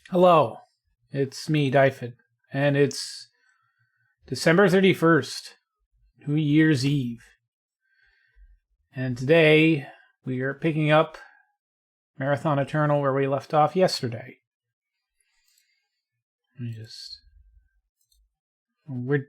Hello, it's me, Dyfed, and it's December 31st, New Year's Eve. And today we are picking up Marathon Eternal where we left off yesterday. Let me just... We're...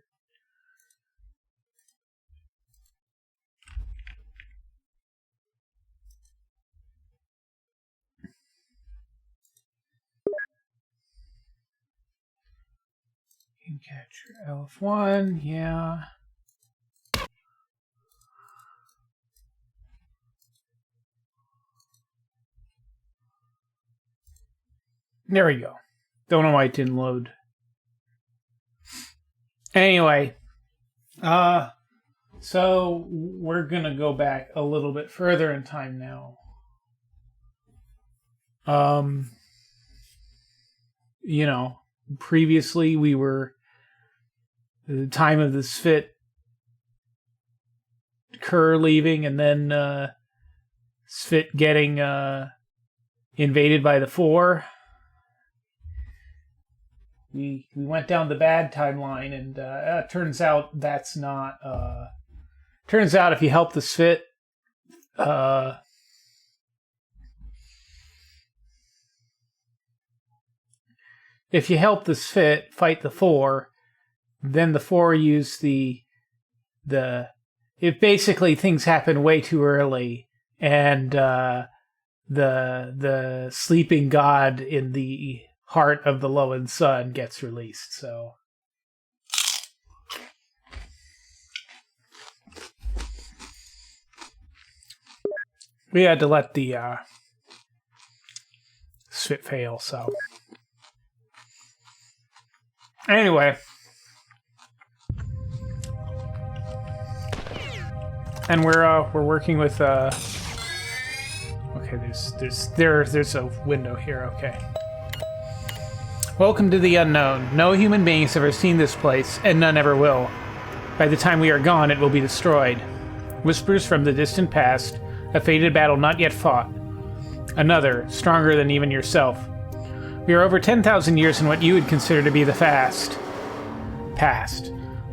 You can capture LF1, yeah. There we go. Don't know why it didn't load. Anyway, so we're gonna go back a little bit further in time now. Previously we were the time of the Sphit Kerr leaving, and then Sphit getting invaded by the Four. We went down the bad timeline, and turns out that's not... turns out if you help the Sphit... if you help the Sphit fight the Four, then the Four use the... If basically things happen way too early, and the sleeping god in the heart of the Lowen Sun gets released, so... We had to let the Sphit fail, so... Anyway. And we're working with okay, there's a window here, okay. Welcome to the unknown. No human beings have ever seen this place, and none ever will. By the time we are gone, it will be destroyed. Whispers from the distant past, a fated battle not yet fought. Another, stronger than even yourself. We are over 10,000 years in what you would consider to be the past.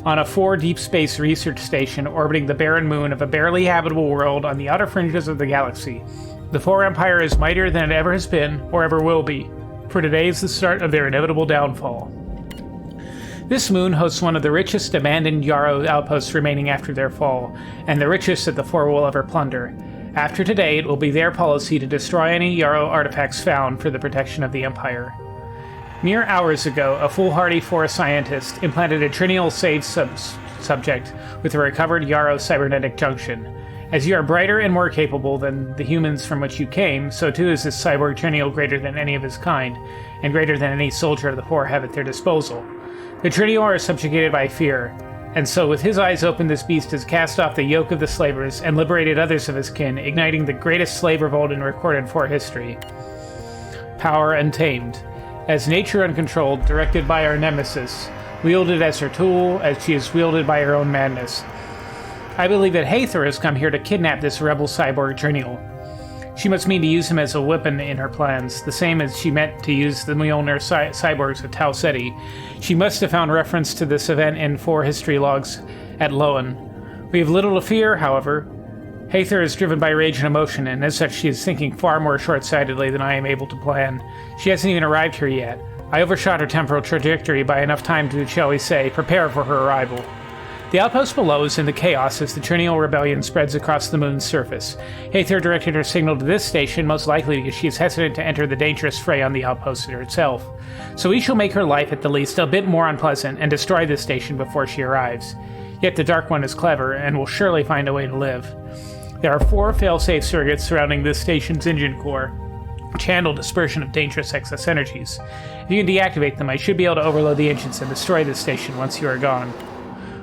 On a 4 deep space research station orbiting the barren moon of a barely habitable world on the outer fringes of the galaxy, the Four Empire is mightier than it ever has been, or ever will be, for today is the start of their inevitable downfall. This moon hosts one of the richest abandoned Yarrow outposts remaining after their fall, and the richest that the Four will ever plunder. After today, it will be their policy to destroy any Yarrow artifacts found for the protection of the Empire. Mere hours ago, a foolhardy Forest scientist implanted a Trinial save subject with a recovered Yarrow cybernetic junction. As you are brighter and more capable than the humans from which you came, so too is this cyborg Trinial greater than any of his kind, and greater than any soldier of the Four have at their disposal. The Trinial are subjugated by fear, and so with his eyes open this beast has cast off the yoke of the slavers and liberated others of his kin, igniting the greatest slave revolt in recorded Four history. Power untamed. As nature uncontrolled, directed by our nemesis, wielded as her tool, as she is wielded by her own madness. I believe that Hathor has come here to kidnap this rebel cyborg Trinial. She must mean to use him as a weapon in her plans, the same as she meant to use the Mjolnir cyborgs of Tau Ceti. She must have found reference to this event in 4 history logs at Lowen. We have little to fear, however. Hathor is driven by rage and emotion, and as such she is thinking far more short-sightedly than I am able to plan. She hasn't even arrived here yet. I overshot her temporal trajectory by enough time to, shall we say, prepare for her arrival. The outpost below is in the chaos as the Trinial rebellion spreads across the moon's surface. Hathor directed her signal to this station, most likely because she is hesitant to enter the dangerous fray on the outpost itself. So we shall make her life, at the least, a bit more unpleasant and destroy this station before she arrives. Yet the Dark One is clever, and will surely find a way to live. There are 4 failsafe circuits surrounding this station's engine core, which handle dispersion of dangerous excess energies. If you can deactivate them, I should be able to overload the engines and destroy this station once you are gone.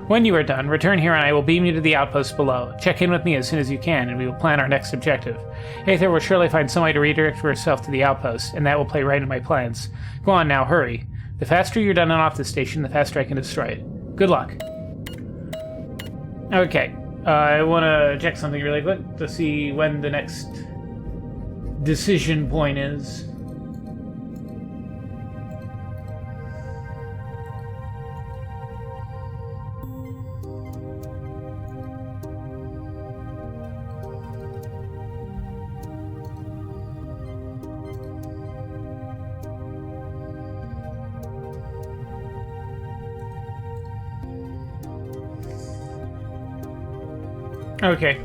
When you are done, return here and I will beam you to the outpost below. Check in with me as soon as you can, and we will plan our next objective. Hathor will surely find some way to redirect herself to the outpost, and that will play right in my plans. Go on now, hurry. The faster you're done and off the station, the faster I can destroy it. Good luck. Okay. I want to check something really quick to see when the next decision point is. Okay.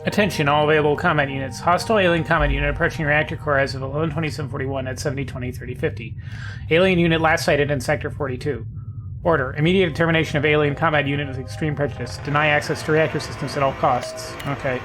Attention, all available combat units. Hostile alien combat unit approaching reactor core as of 11/27/41 at 70:20:30:50. Alien unit last sighted in Sector 42. Order. Immediate determination of alien combat unit with extreme prejudice. Deny access to reactor systems at all costs. Okay.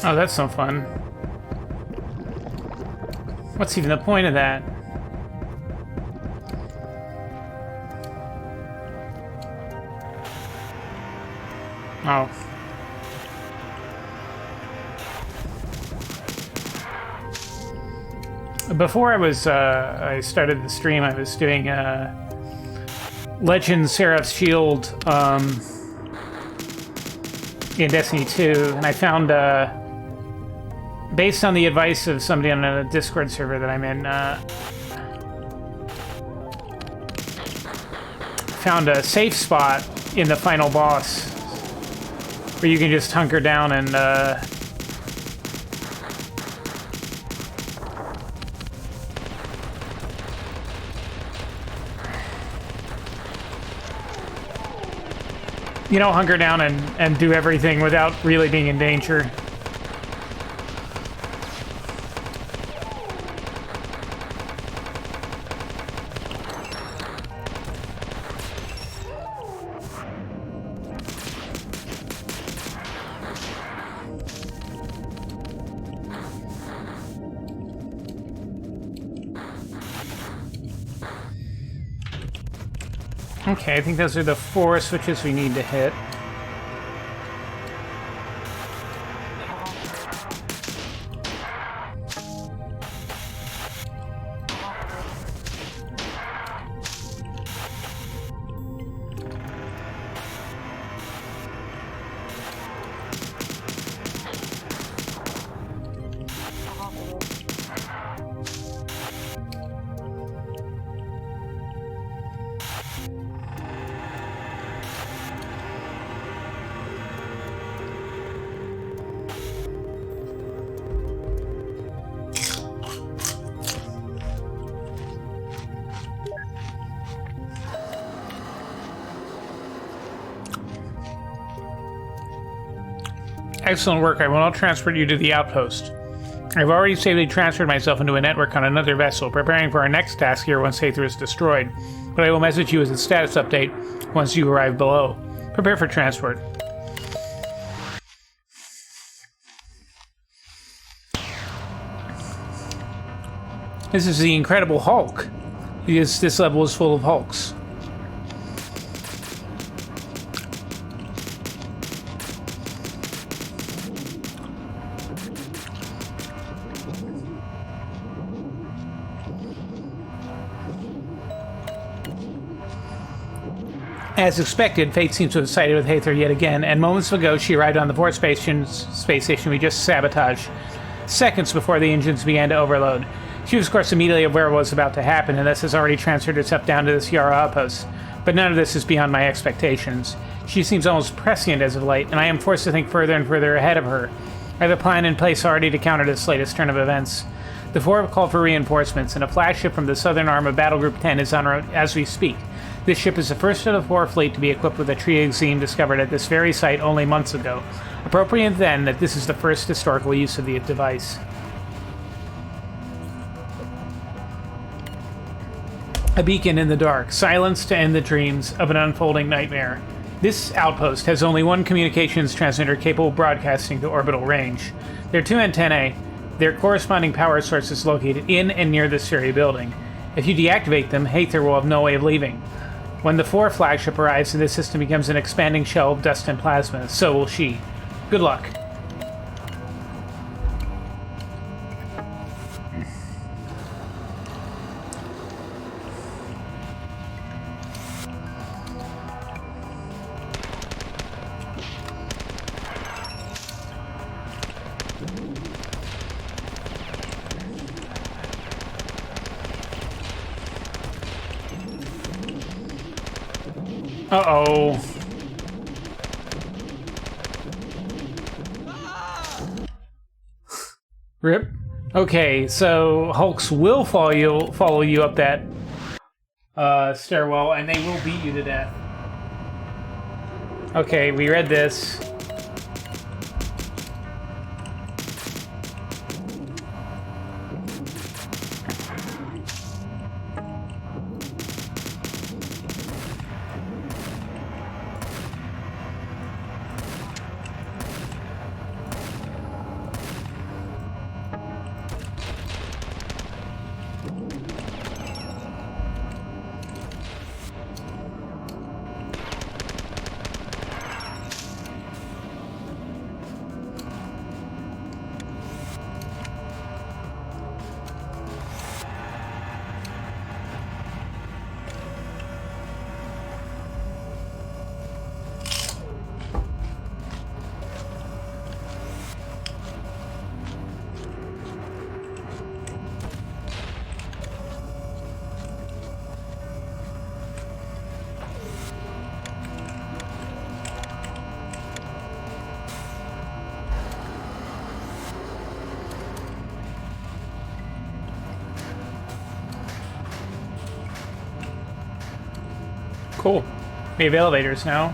Oh, that's no fun. What's even the point of that? Oh. Before I started the stream, I was doing Legend Seraph's Shield in Destiny 2, and I found, based on the advice of somebody on a Discord server that I'm in, found a safe spot in the final boss where you can just hunker down and you know, hunker down and do everything without really being in danger. Okay, I think those are the 4 switches we need to hit. Excellent work. I will now transport you to the outpost. I've already safely transferred myself into a network on another vessel, preparing for our next task here once Aether is destroyed. But I will message you as a status update once you arrive below. Prepare for transport. This is the Incredible Hulk. This level is full of Hulks. As expected, Fate seems to have sided with Aether yet again, and moments ago she arrived on the fourth space station we just sabotaged, seconds before the engines began to overload. She was, of course, immediately aware of what was about to happen, and thus has already transferred herself down to this Yara outpost. But none of this is beyond my expectations. She seems almost prescient as of late, and I am forced to think further and further ahead of her. I have a plan in place already to counter this latest turn of events. The four have called for reinforcements, and a flagship from the southern arm of Battle Group 10 is en route as we speak. This ship is the first of the four fleet to be equipped with a triazine discovered at this very site only months ago. Appropriate then that this is the first historical use of the device. A beacon in the dark, silence to end the dreams of an unfolding nightmare. This outpost has only one communications transmitter capable of broadcasting to orbital range. There are two antennae, their corresponding power sources located in and near this very building. If you deactivate them, Aether will have no way of leaving. When the 4 flagship arrives and the system becomes an expanding shell of dust and plasma, so will she. Good luck. Uh-oh. Rip. Okay, so Hulks will follow you up that stairwell, and they will beat you to death. Okay, we read this. Cool. We have elevators now.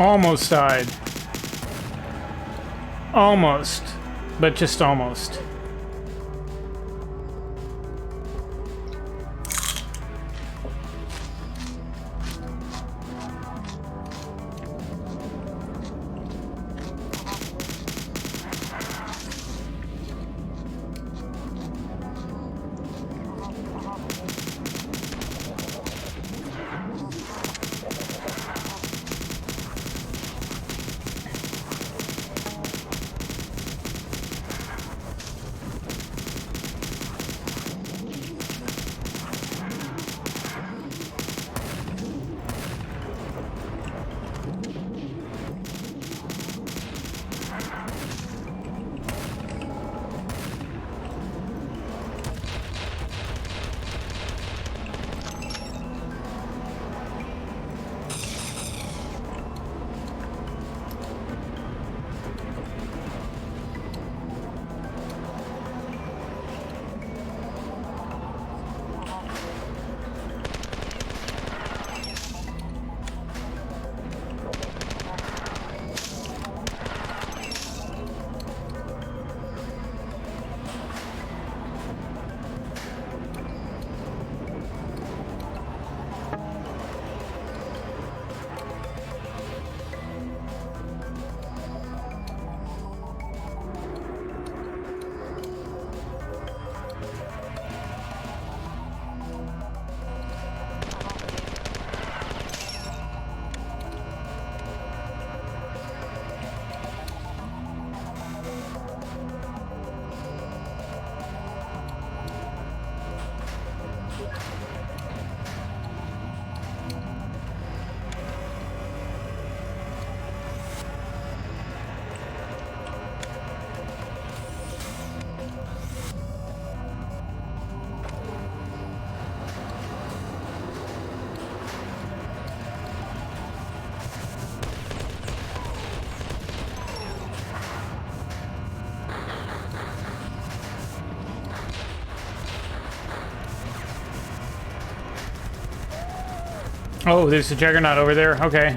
Almost died. Almost. But just almost. Oh, there's a Juggernaut over there. Okay.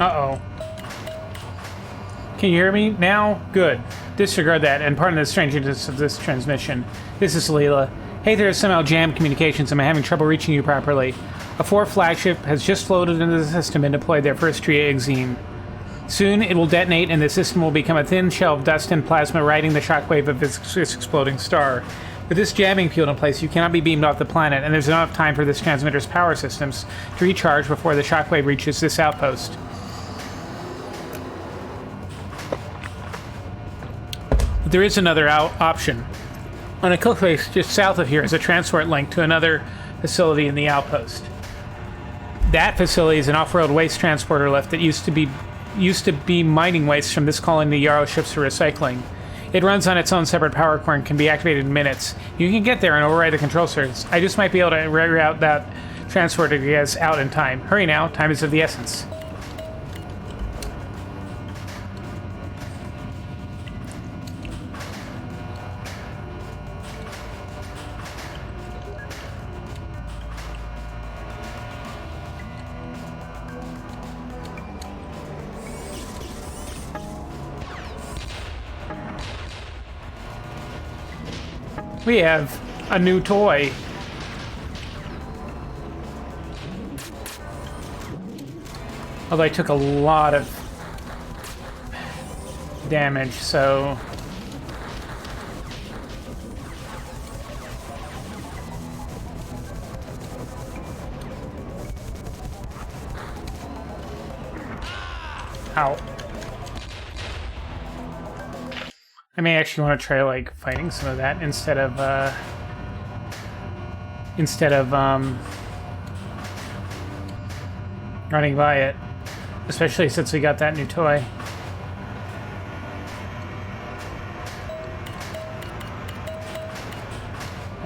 Uh-oh. Can you hear me now? Good. Disregard that, and pardon the strangeness of this transmission. This is Leela. Hey there, somehow jammed communications. I'm having trouble reaching you properly. A 4th flagship has just floated into the system and deployed their first Exene. Soon it will detonate and the system will become a thin shell of dust and plasma riding the shockwave of its exploding star. With this jamming field in place, you cannot be beamed off the planet, and there's enough time for this transmitter's power systems to recharge before the shockwave reaches this outpost. But there is another option. On a cliffbase just south of here is a transport link to another facility in the outpost. That facility is an off-road waste transporter lift that used to be mining waste from this colony Yarrow ships for recycling. It runs on its own separate power core and can be activated in minutes. You can get there and override the control circuits. I just might be able to reroute that transporter to get us out in time. Hurry now, time is of the essence. We have a new toy. Although I took a lot of damage, so... Ow. I may actually want to try, like, fighting some of that instead of running by it. Especially since we got that new toy.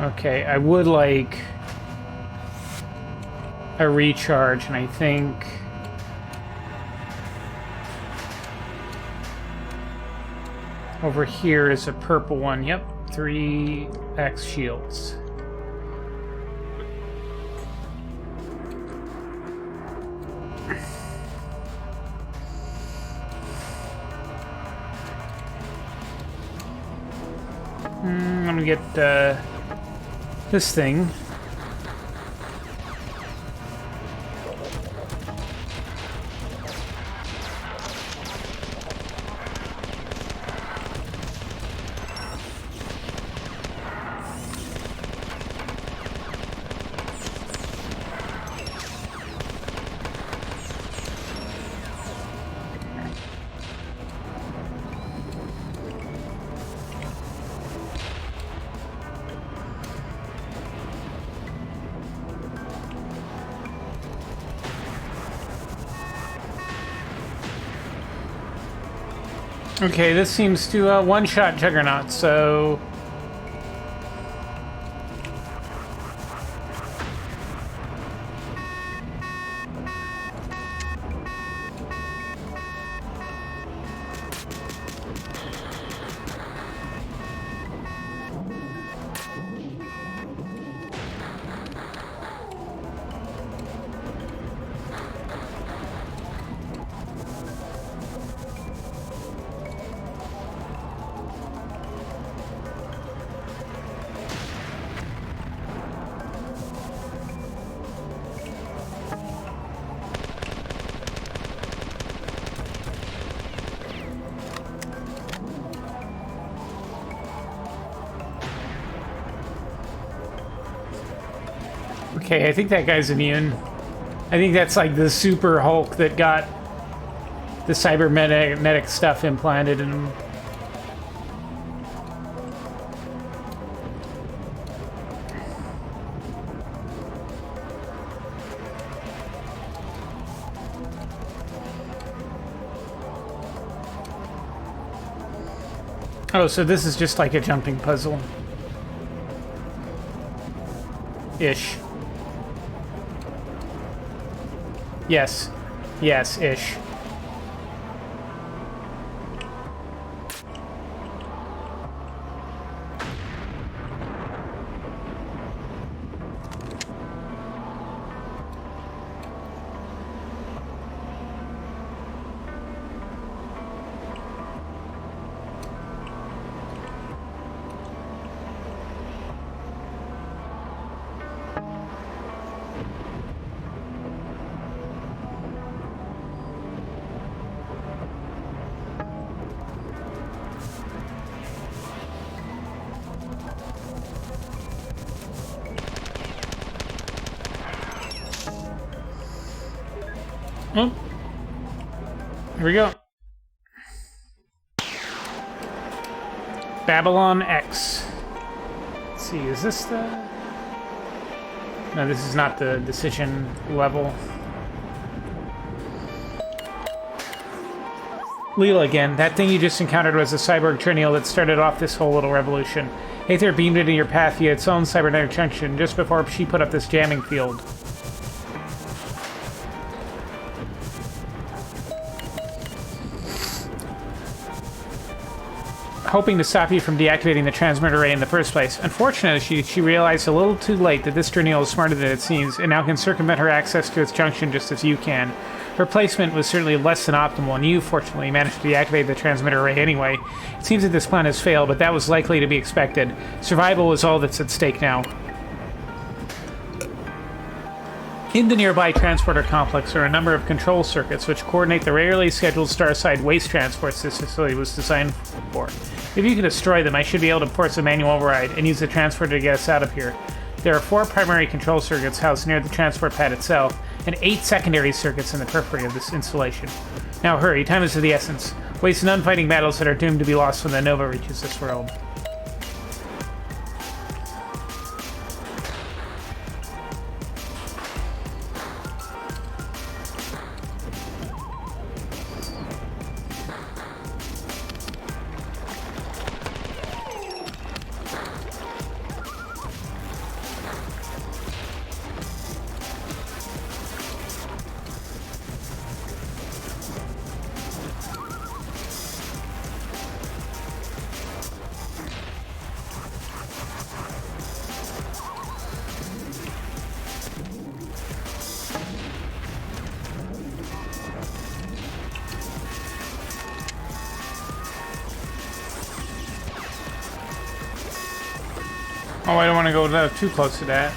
Okay, I would like a recharge, and I think... over here is a purple one. Yep, 3x shields. I'm gonna get this thing. Okay, this seems to one-shot Juggernaut, so... Okay, I think that guy's immune. I think that's like the Super Hulk that got the cybernetic stuff implanted in him. Oh, so this is just like a jumping puzzle. Ish. Yes. Yes, ish. Oh. Here we go. Babylon X. see, is this the... No, this is not the decision level. Leela again. That thing you just encountered was a cyborg Trinial that started off this whole little revolution. Aether beamed into your path via its own cybernetic junction just before she put up this jamming field. Hoping to stop you from deactivating the transmitter array in the first place. Unfortunately, she realized a little too late that this Trinial is smarter than it seems, and now can circumvent her access to its junction just as you can. Her placement was certainly less than optimal, and you, fortunately, managed to deactivate the transmitter array anyway. It seems that this plan has failed, but that was likely to be expected. Survival is all that's at stake now. In the nearby transporter complex are a number of control circuits which coordinate the rarely scheduled Starside waste transports this facility was designed for. If you can destroy them, I should be able to force a manual override and use the transporter to get us out of here. There are 4 primary control circuits housed near the transport pad itself, and 8 secondary circuits in the periphery of this installation. Now hurry, time is of the essence. Waste none fighting battles that are doomed to be lost when the Nova reaches this world. Oh, I don't want to go too close to that.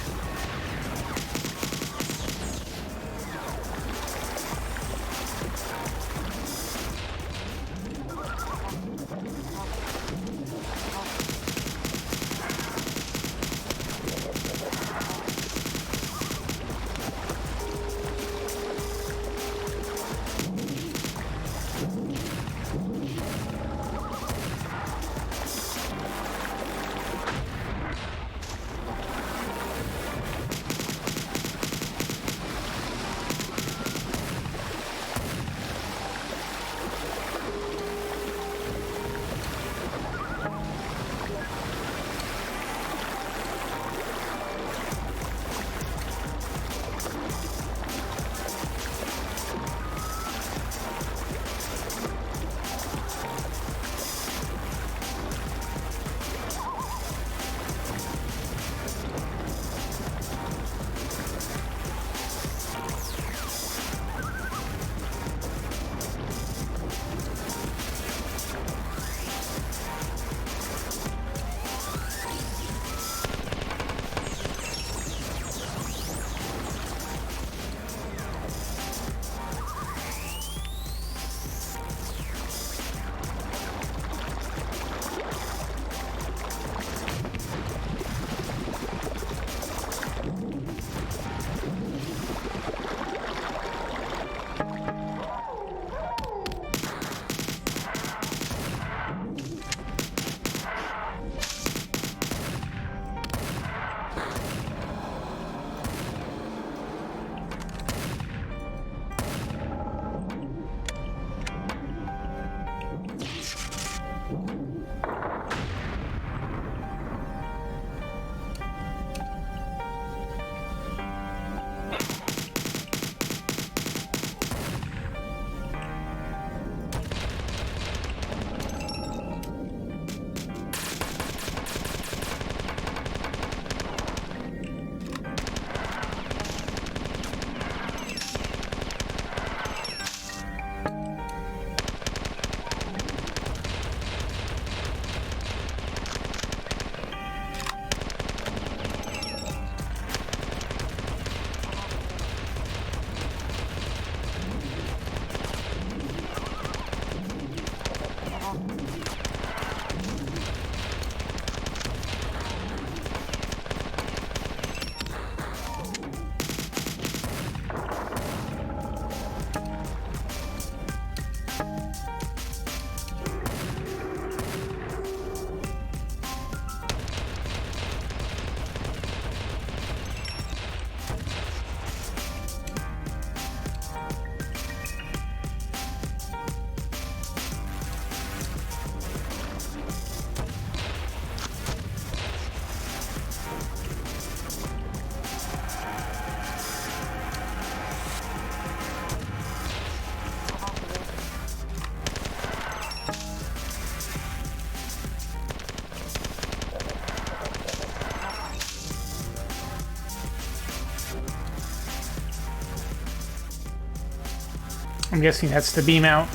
I'm guessing that's the beam out.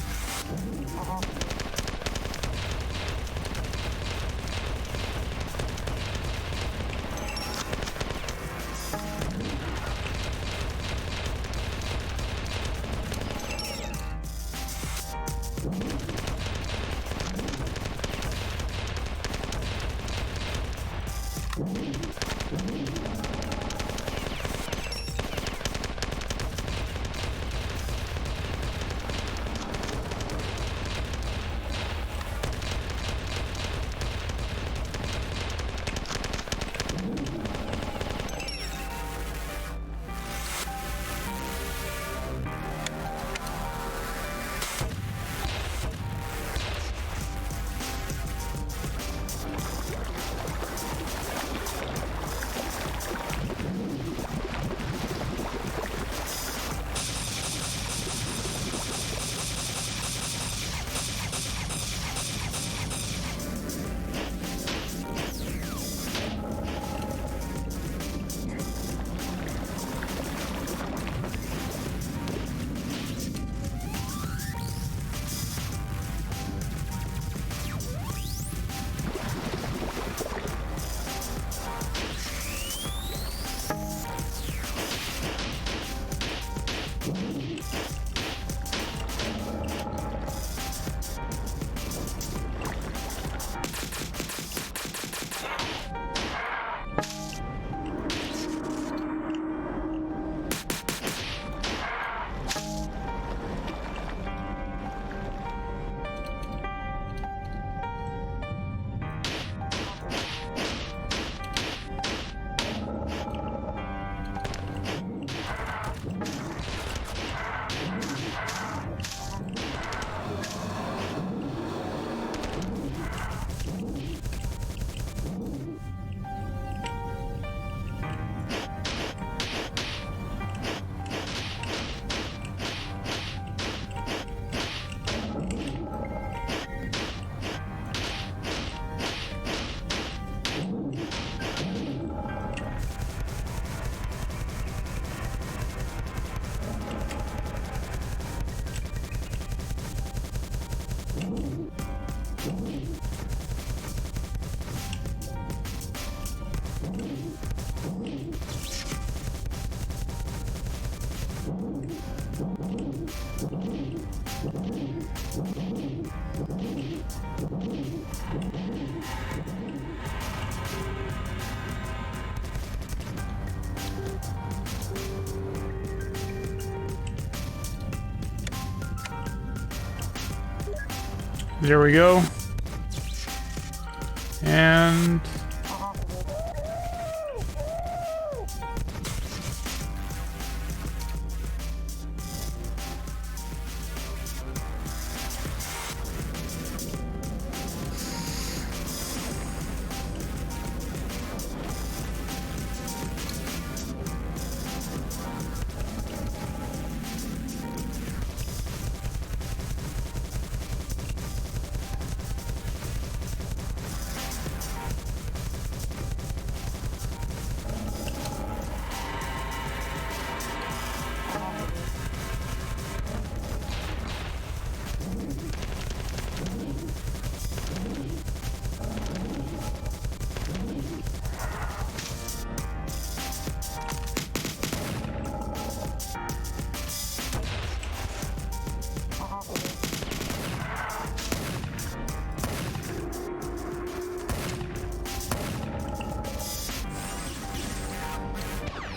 There we go. And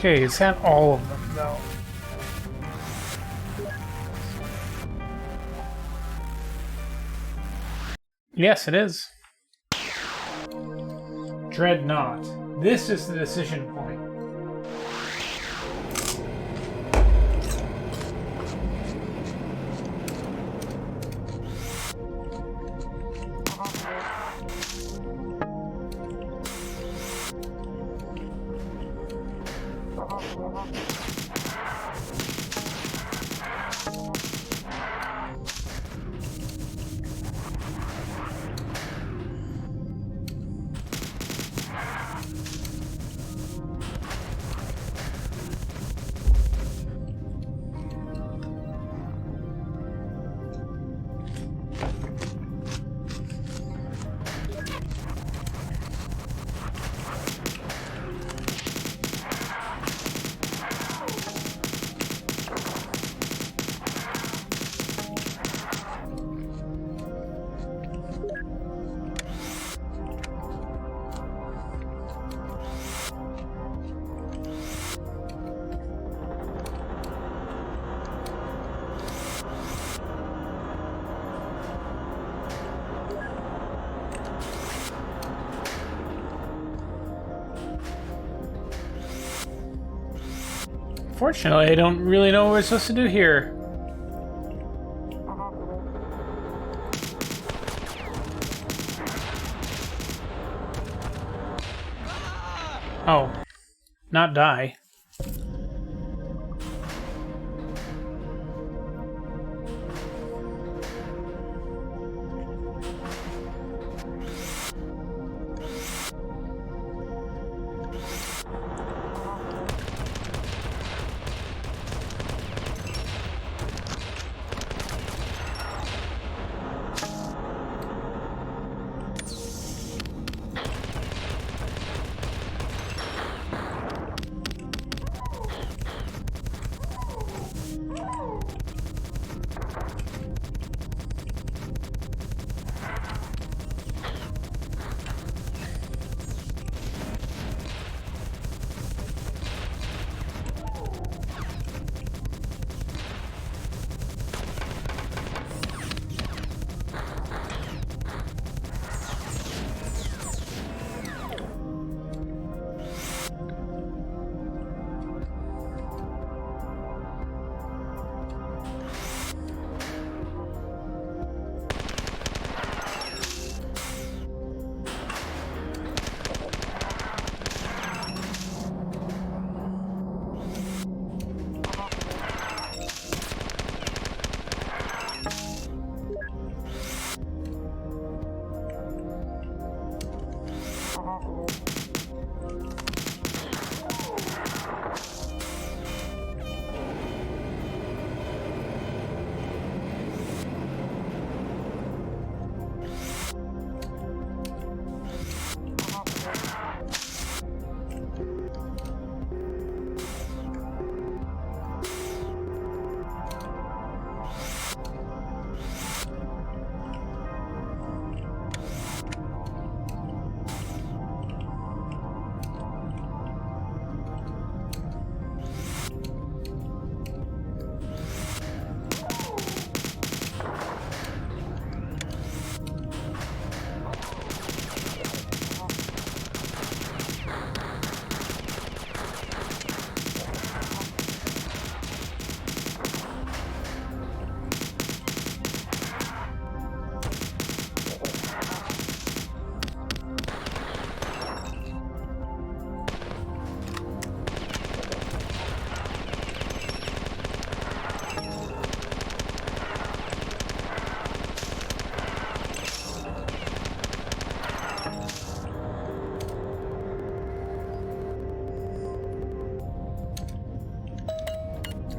okay, is that all of them, though? Yes, it is. Dreadnought. This is the decision point. Fortunately, I don't really know what we're supposed to do here. Oh, not die.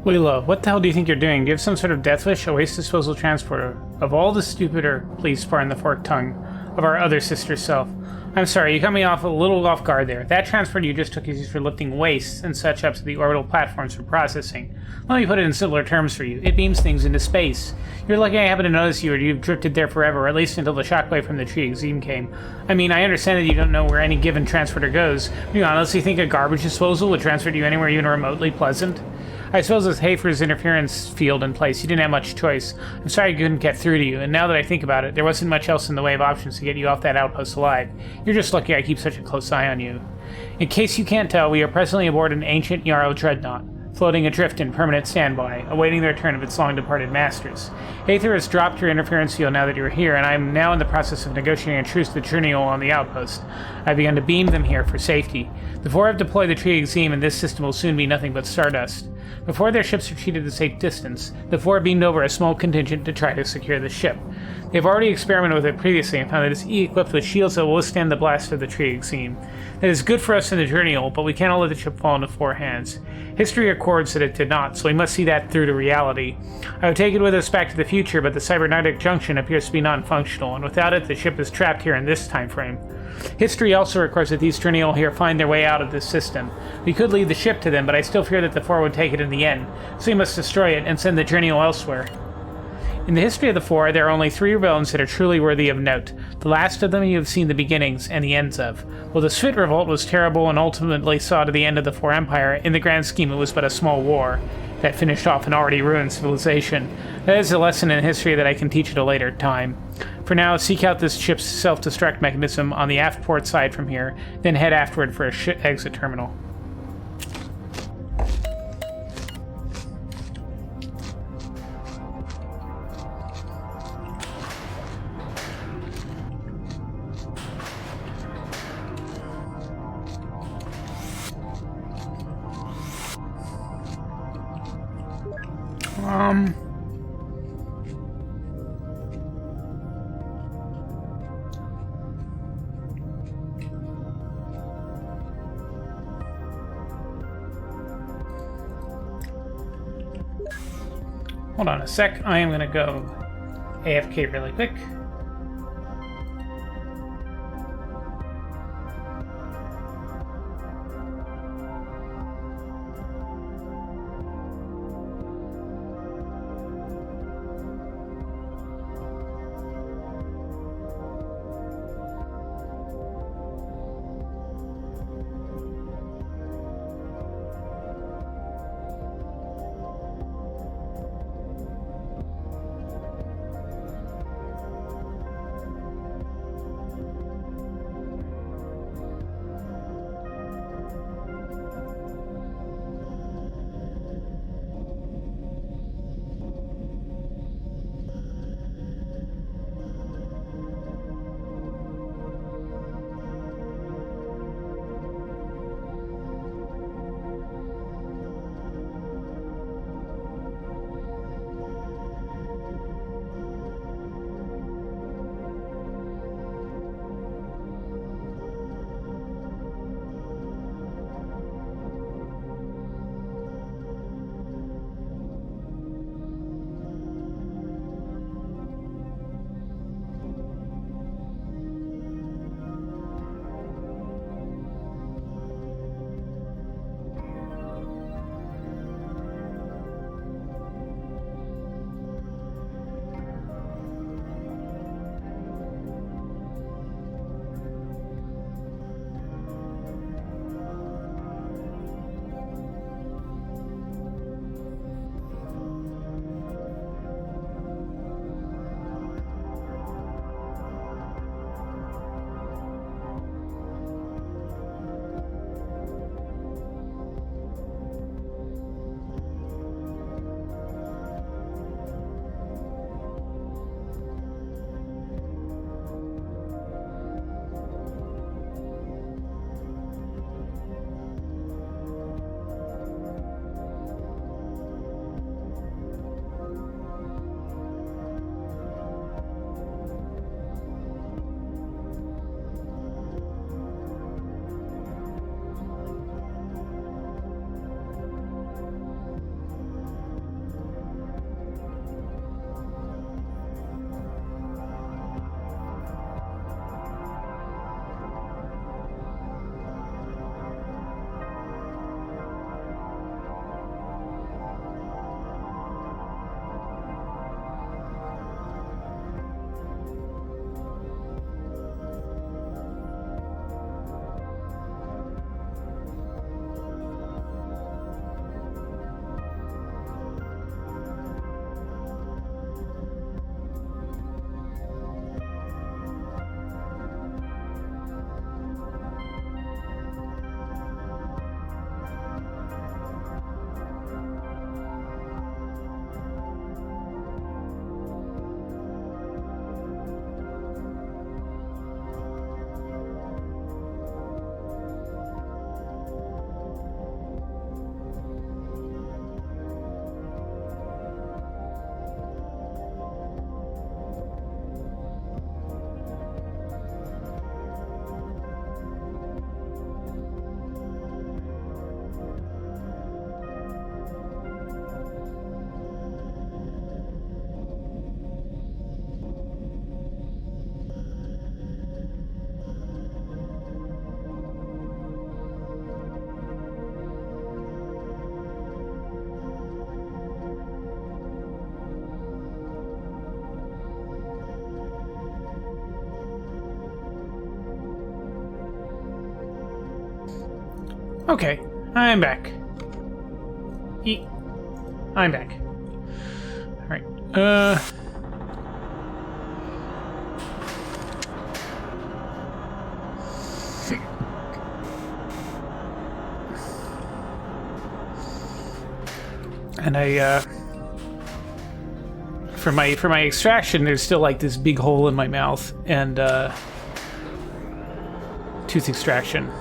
Lila, what the hell do you think you're doing? Do you have some sort of death wish? A waste disposal transporter. Of all the stupider, please pardon the forked tongue, of our other sister self. I'm sorry, you cut me off a little off guard there. That transporter you just took is used for lifting wastes and such up to the orbital platforms for processing. Let me put it in simpler terms for you. It beams things into space. You're lucky I happened to notice you, or you've drifted there forever, or at least until the shockwave from the tree Exeme came. I mean, I understand that you don't know where any given transporter goes. Do you honestly think a garbage disposal would transport you anywhere even remotely pleasant? I suppose with Hafer's interference field in place, you didn't have much choice. I'm sorry I couldn't get through to you, and now that I think about it, there wasn't much else in the way of options to get you off that outpost alive. You're just lucky I keep such a close eye on you. In case you can't tell, we are presently aboard an ancient Yarrow dreadnought, floating adrift in permanent standby, awaiting the return of its long-departed masters. Aether has dropped your interference field now that you're here, and I am now in the process of negotiating a truce to the Trinial on the outpost. I've begun to beam them here for safety. The four have deployed the tree Exeme, and this system will soon be nothing but stardust. Before their ships retreated a safe distance, the four beamed over a small contingent to try to secure the ship. They've already experimented with it previously and found that it's equipped with shields that will withstand the blast of the tree Exeme. That is good for us in the Journeyal, but we cannot let the ship fall into four hands. History records that it did not, so we must see that through to reality. I would take it with us back to the future, but the cybernetic junction appears to be non-functional, and without it, the ship is trapped here in this time frame. History also records that these Trinial here find their way out of this system. We could leave the ship to them, but I still fear that the four would take it in the end, so we must destroy it and send the Journeyal elsewhere. In the history of the four, there are only 3 rebellions that are truly worthy of note. The last of them you have seen the beginnings and the ends of. While the Svit revolt was terrible and ultimately saw to the end of the Four Empire, in the grand scheme it was but a small war that finished off an already ruined civilization. That is a lesson in history that I can teach at a later time. For now, seek out this ship's self-destruct mechanism on the aft port side from here, then head aftward for a exit terminal. Hold on a sec. I am going to go AFK really quick. Okay, I'm back. I'm back. Alright, and for my extraction, there's still like this big hole in my mouth, and tooth extraction.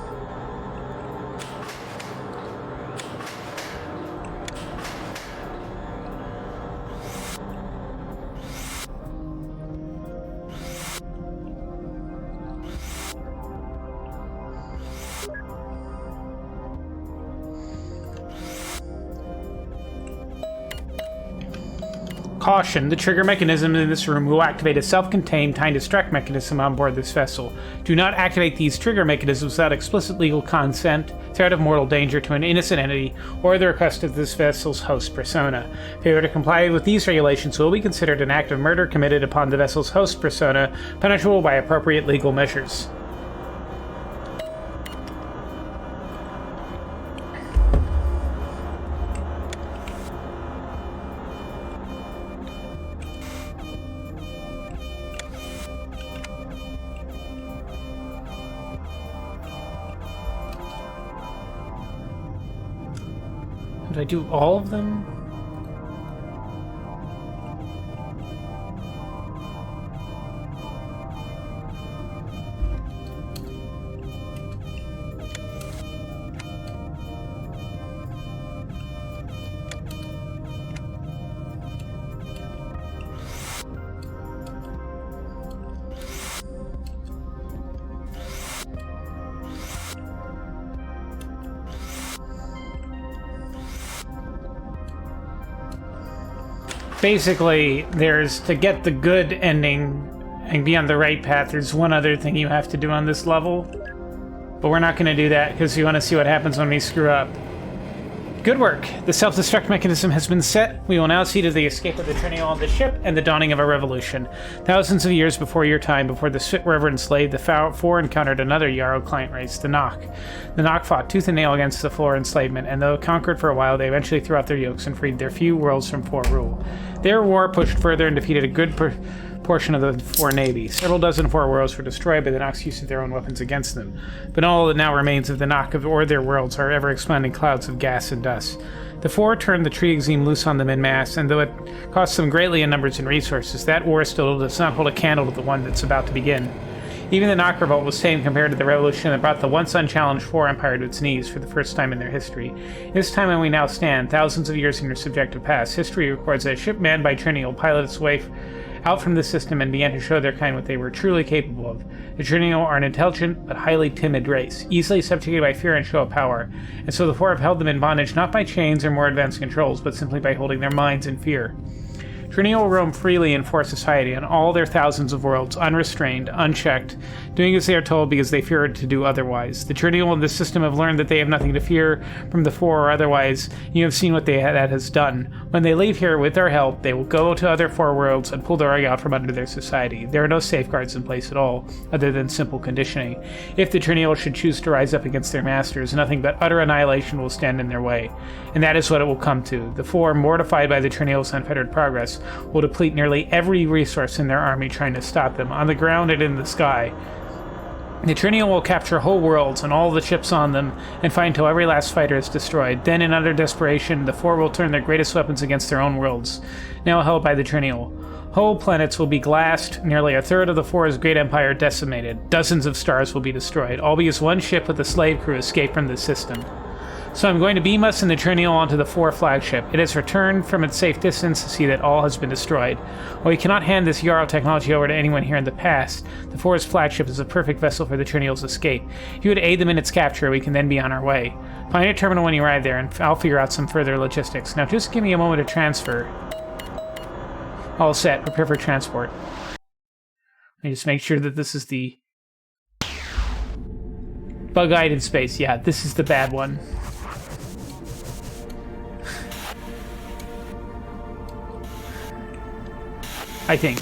Caution, the trigger mechanism in this room will activate a self-contained time-destruct mechanism on board this vessel. Do not activate these trigger mechanisms without explicit legal consent, threat of mortal danger to an innocent entity, or the request of this vessel's host persona. Failure to comply with these regulations will be considered an act of murder committed upon the vessel's host persona, punishable by appropriate legal measures. Did I do all of them? Basically, to get the good ending and be on the right path, there's one other thing you have to do on this level. But we're not going to do that because we want to see what happens when we screw up. Good work! The self-destruct mechanism has been set. We will now see to the escape of the Trinial on the ship and the dawning of a revolution. Thousands of years before your time, before the Spit were ever enslaved, the Four encountered another Yarrow client race, the Nock. The Nock fought tooth and nail against the Floor enslavement, and though conquered for a while, they eventually threw out their yokes and freed their few worlds from Four rule. Their war pushed further and defeated a good portion of the Four navy. Several dozen Four worlds were destroyed by the Nock's use of their own weapons against them, but all that now remains of the Nock or their worlds are ever-expanding clouds of gas and dust. The Four turned the tree exeme loose on them en masse, and though it cost them greatly in numbers and resources, that war still does not hold a candle to the one that's about to begin. Even the Nock revolt was tame compared to the revolution that brought the once unchallenged Four Empire to its knees for the first time in their history. This time when we now stand, thousands of years in their subjective past, history records that a ship manned by Trinial piloted its way out from the system and began to show their kind what they were truly capable of. The Trinial are an intelligent but highly timid race, easily subjugated by fear and show of power, and so the Four have held them in bondage not by chains or more advanced controls, but simply by holding their minds in fear. Trinial roam freely in Four society on all their thousands of worlds, unrestrained, unchecked, doing as they are told because they fear to do otherwise. The Trinial and the system have learned that they have nothing to fear from the Four or otherwise. You have seen what that has done. When they leave here with our help, they will go to other Four worlds and pull the rug out from under their society. There are no safeguards in place at all, other than simple conditioning. If the Trinial should choose to rise up against their masters, nothing but utter annihilation will stand in their way. And that is what it will come to. The Four, mortified by the Trinial's unfettered progress, will deplete nearly every resource in their army trying to stop them, on the ground and in the sky. The Trinial will capture whole worlds and all the ships on them, and fight until every last fighter is destroyed. Then, in utter desperation, the Four will turn their greatest weapons against their own worlds, now held by the Trinial. Whole planets will be glassed, nearly a third of the Four's great empire decimated, dozens of stars will be destroyed, all because one ship with a slave crew escaped from the system. So I'm going to beam us and the Trinial onto the Four flagship. It has returned from its safe distance to see that all has been destroyed. While we cannot hand this Yarrow technology over to anyone here in the past, the Four's flagship is a perfect vessel for the Trinial's escape. If you would aid them in its capture, we can then be on our way. Find a terminal when you arrive there, and I'll figure out some further logistics. Now just give me a moment to transfer. All set. Prepare for transport. Let me just make sure that this is the bug-eyed in space. Yeah, this is the bad one. I think.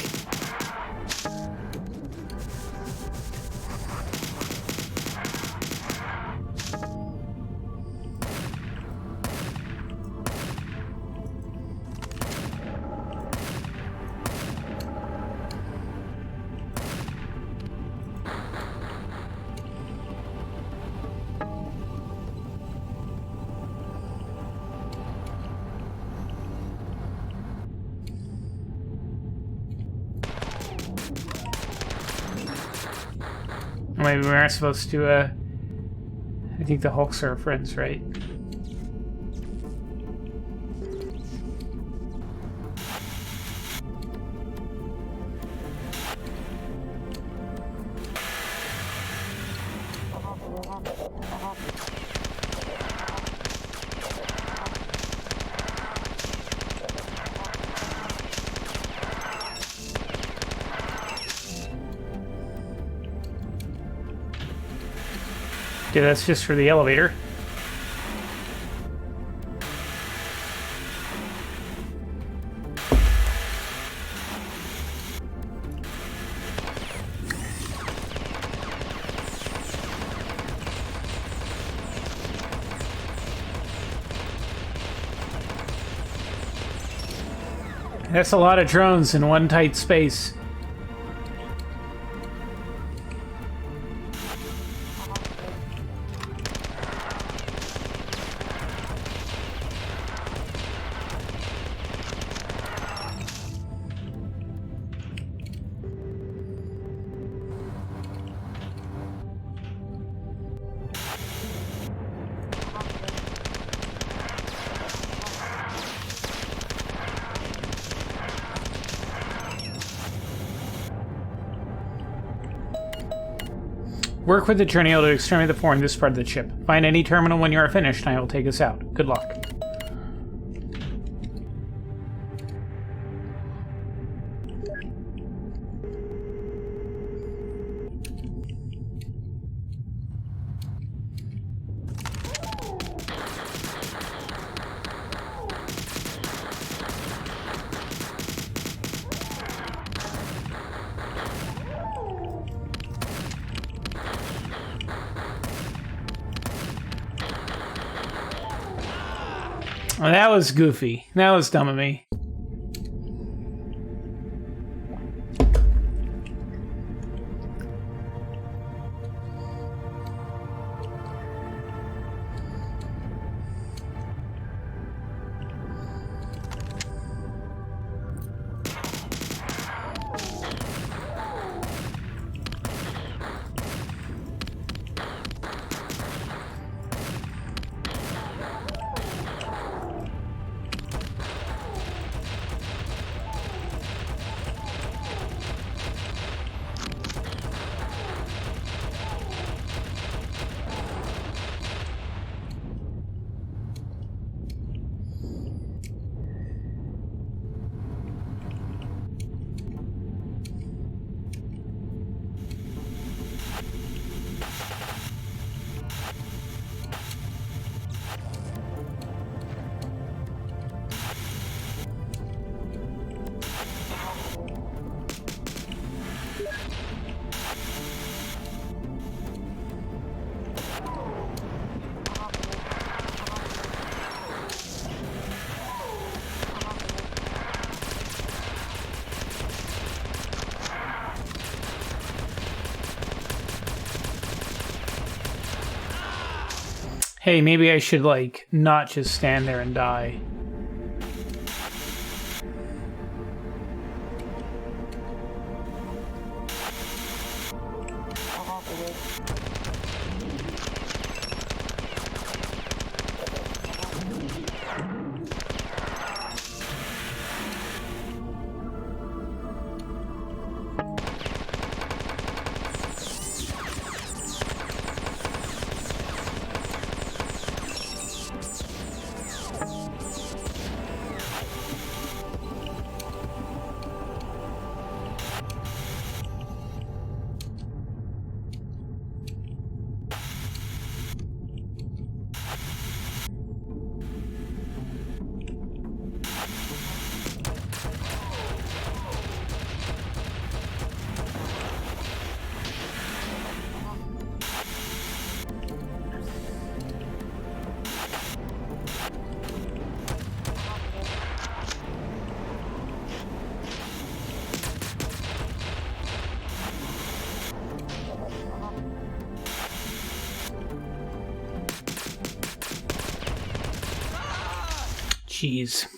Maybe we aren't supposed to, I think the Hulks are friends, right? Okay, that's just for the elevator. That's a lot of drones in one tight space. Work with the Journey to exterminate the four in this part of the ship. Find any terminal when you are finished, and I will take us out. Good luck. Well, that was goofy. That was dumb of me. Hey, maybe I should, like, not just stand there and die. Jeez.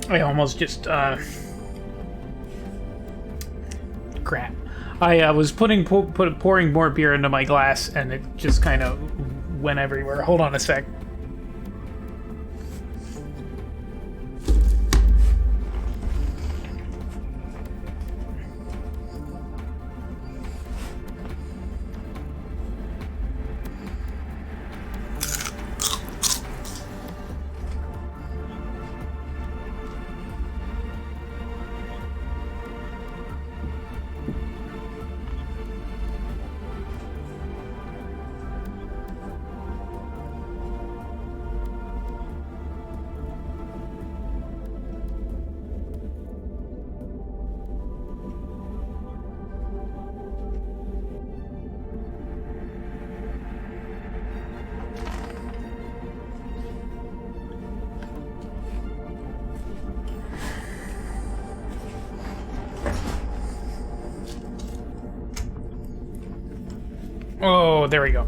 I almost just, crap. I was pouring more beer into my glass, and it just kind of went everywhere. Hold on a sec. Oh, there we go.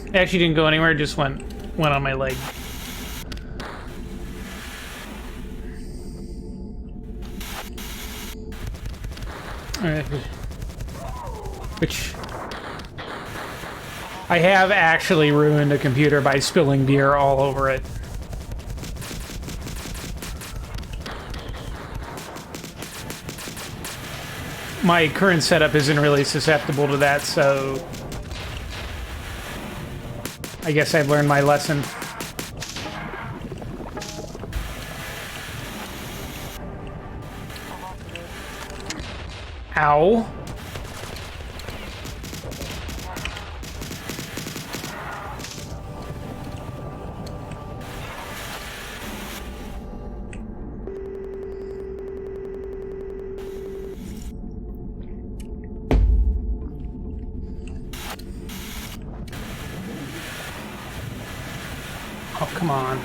It actually didn't go anywhere, it just went on my leg. Which I have actually ruined a computer by spilling beer all over it. My current setup isn't really susceptible to that, so I guess I've learned my lesson. Ow. Oh, come on.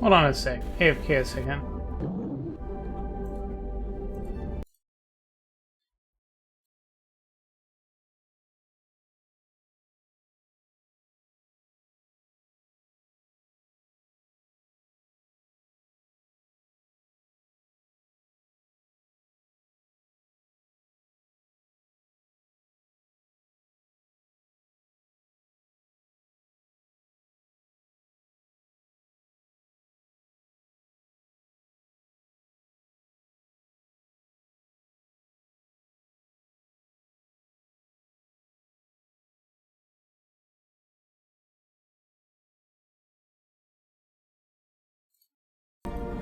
Hold on a sec. AFK a second.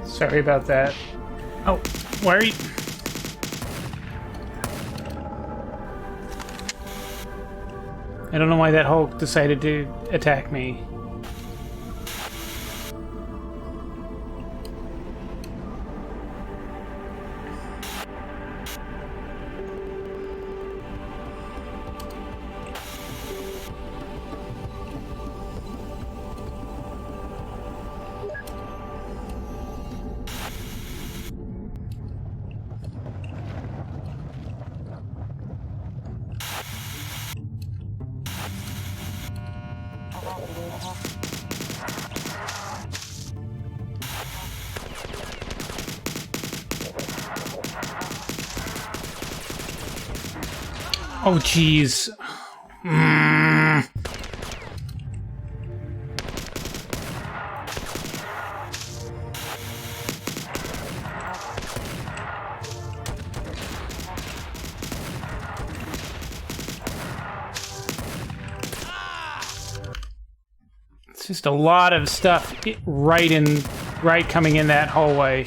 Sorry about that. Oh, why are you... I don't know why that Hulk decided to attack me. Oh, jeez. Mm. It's just a lot of stuff right coming in that hallway.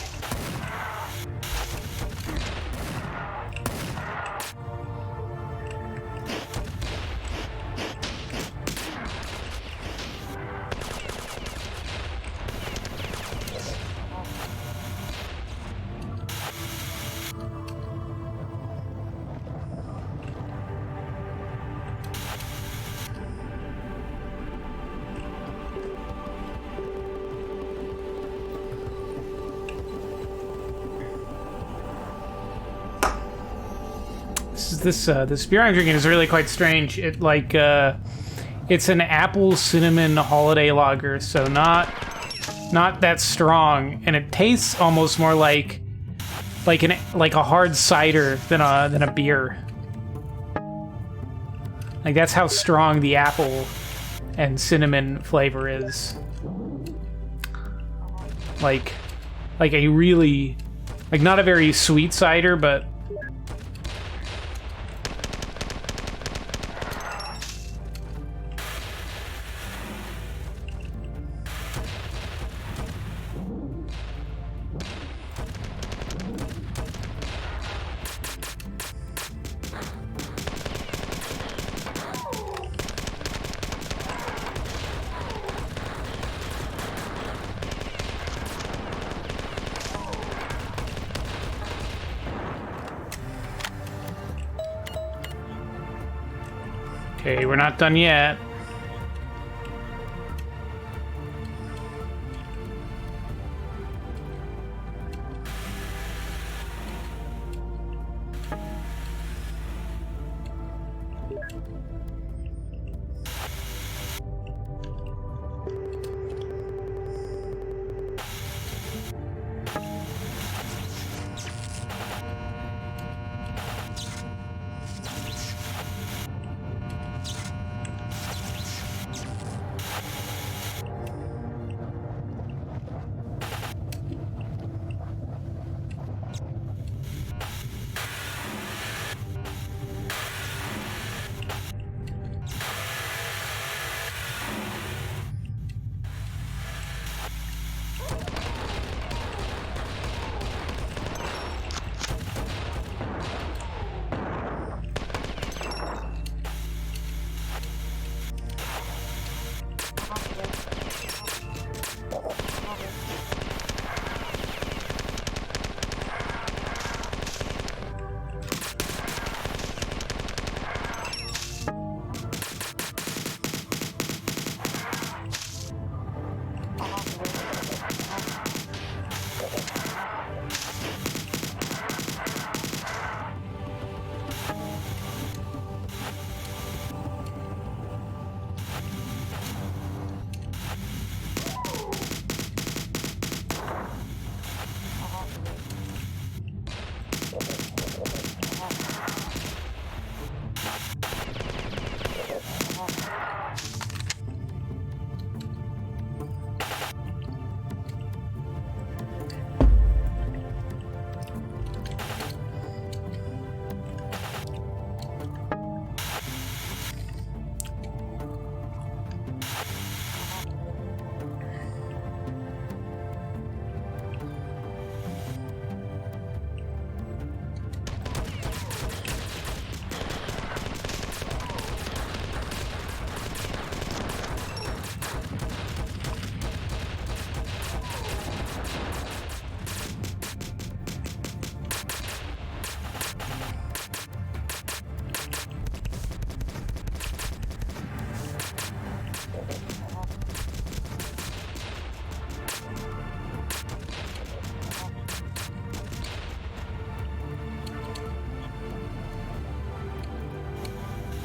This beer I'm drinking is really quite strange. It's an apple cinnamon holiday lager, so not that strong, and it tastes almost more like a hard cider than a beer. Like, that's how strong the apple and cinnamon flavor is. Like a really, not a very sweet cider, but okay, we're not done yet.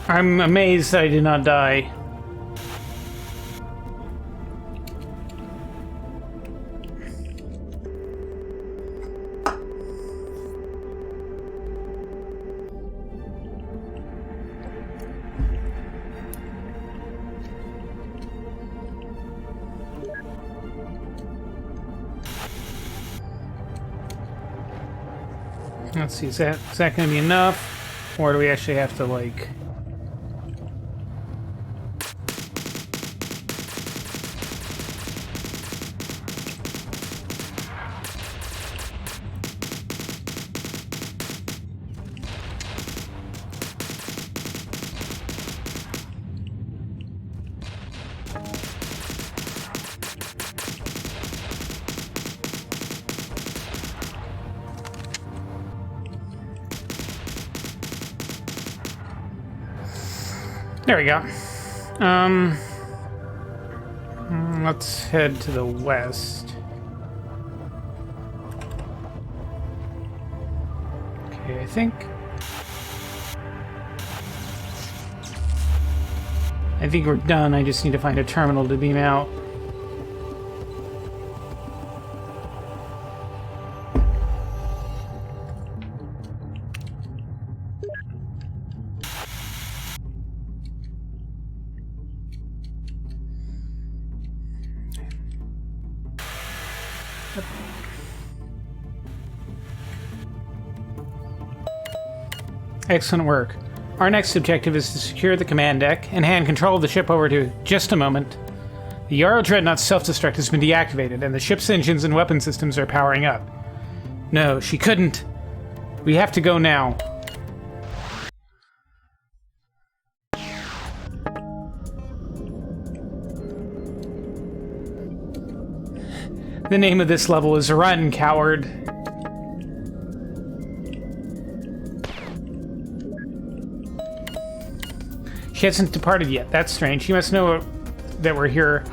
I'm amazed I did not die. Let's see, is that going to be enough? Or do we actually have to, like... There we go. Let's head to the west. Okay, I think we're done. I just need to find a terminal to beam out. Excellent work. Our next objective is to secure the command deck and hand control of the ship over to just a moment. The Yarrow Dreadnought's self-destruct has been deactivated, and the ship's engines and weapon systems are powering up. No, she couldn't. We have to go now. The name of this level is Run, Coward. She hasn't departed yet. That's strange. She must know that we're here.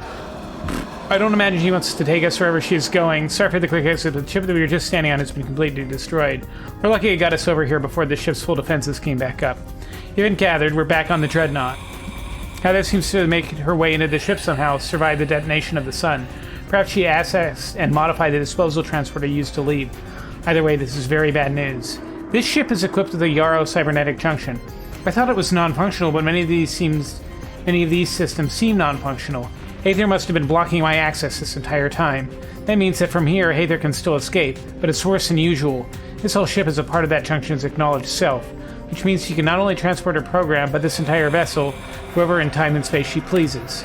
I don't imagine she wants to take us wherever she is going. Sorry for the quick exit, but the ship that we were just standing on has been completely destroyed. We're lucky it got us over here before the ship's full defenses came back up. Even gathered, we're back on the Dreadnought. Heather seems to make her way into the ship somehow, survive the detonation of the sun. Perhaps she accessed and modified the disposal transporter used to leave. Either way, this is very bad news. This ship is equipped with a Yarrow cybernetic junction. I thought it was non-functional, but many of these systems seem non-functional. Aether must have been blocking my access this entire time. That means that from here, Aether can still escape, but it's worse than usual. This whole ship is a part of that junction's acknowledged self, which means she can not only transport her program, but this entire vessel, wherever in time and space she pleases.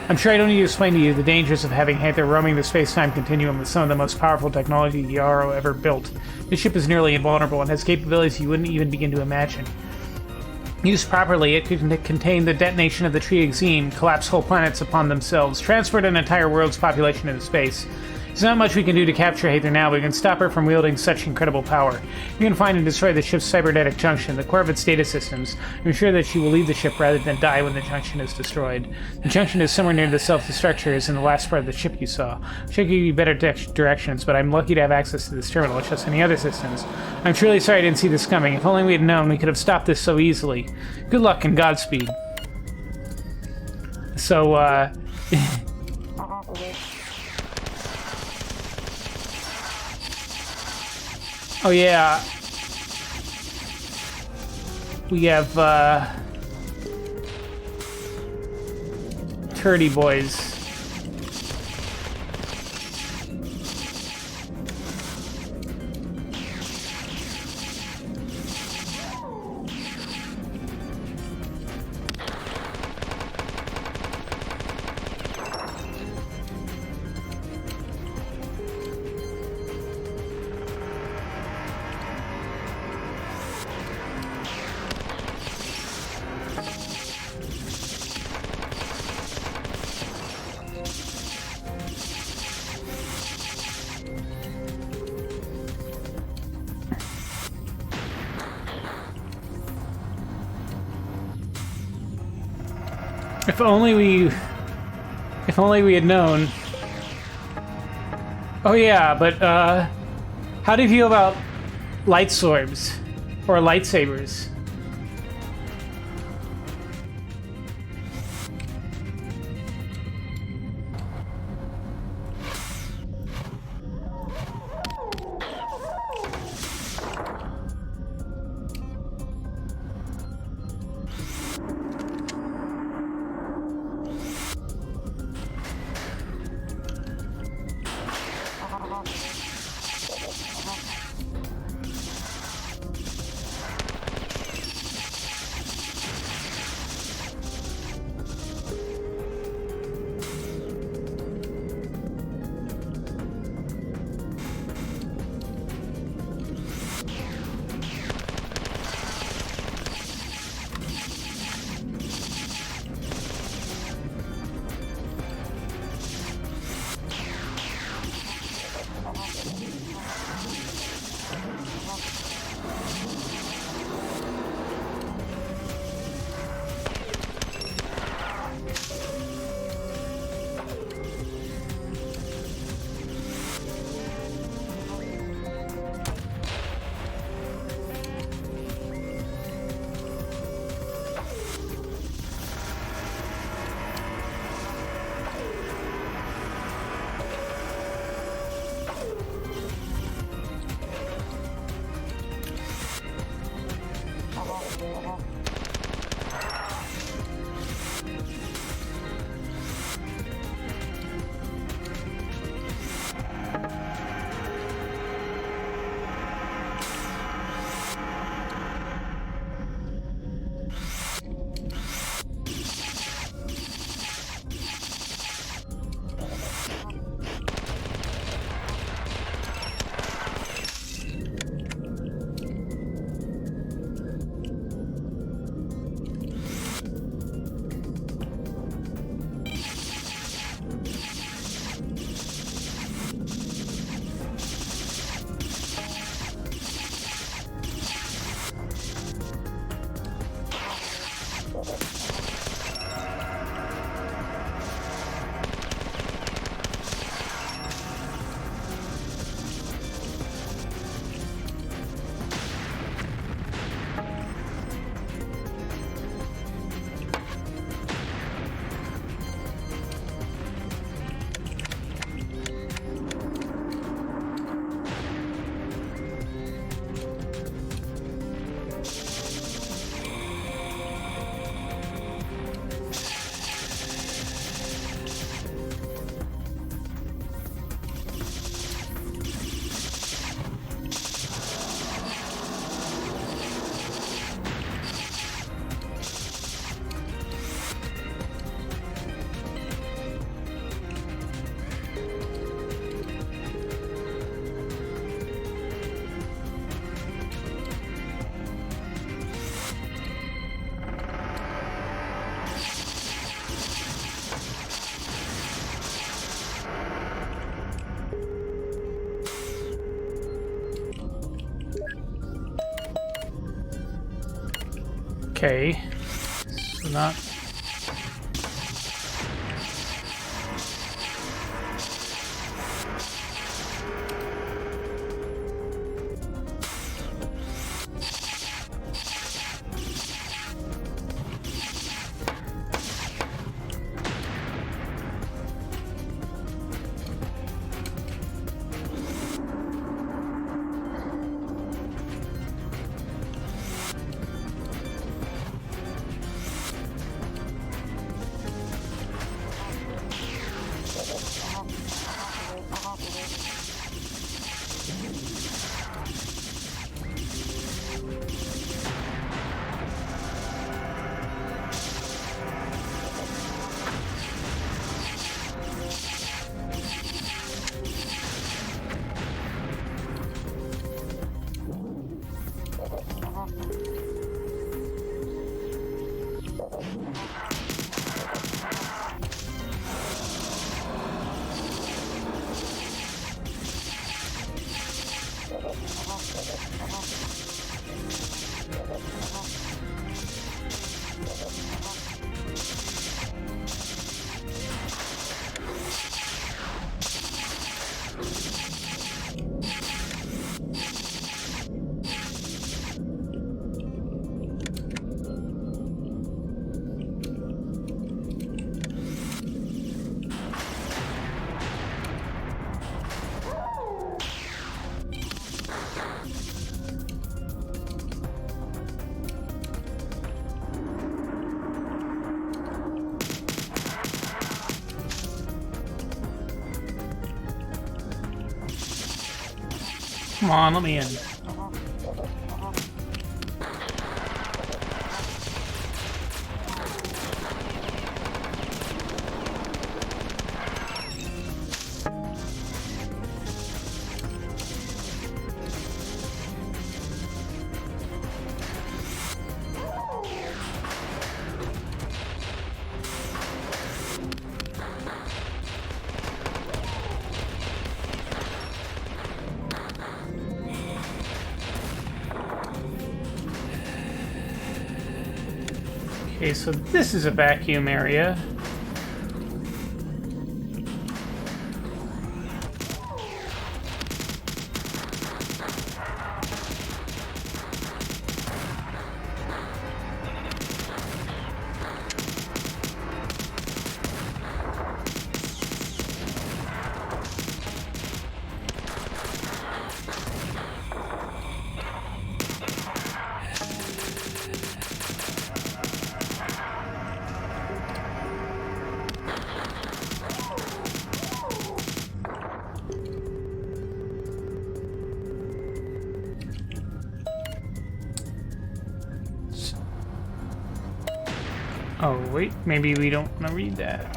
I'm sure I don't need to explain to you the dangers of having Aether roaming the space-time continuum with some of the most powerful technology Yarrow ever built. This ship is nearly invulnerable and has capabilities you wouldn't even begin to imagine. Used properly, it could contain the detonation of the Tree Exeme, collapse whole planets upon themselves, transport an entire world's population into space. There's not much we can do to capture Aether now, but we can stop her from wielding such incredible power. You can find and destroy the ship's cybernetic junction, the core of its data systems. I'm sure that she will leave the ship rather than die when the junction is destroyed. The junction is somewhere near the self-destructors in the last part of the ship you saw. I should give you better directions, but I'm lucky to have access to this terminal, just any other systems. I'm truly sorry I didn't see this coming. If only we had known, we could have stopped this so easily. Good luck and Godspeed. So, oh yeah, we have, Turdy Boys. If only we had known. Oh yeah, but how do you feel about light swords or lightsabers? Okay. So not... Come on, let me in. Okay, so this is a vacuum area. Oh, wait, maybe we don't want to read that.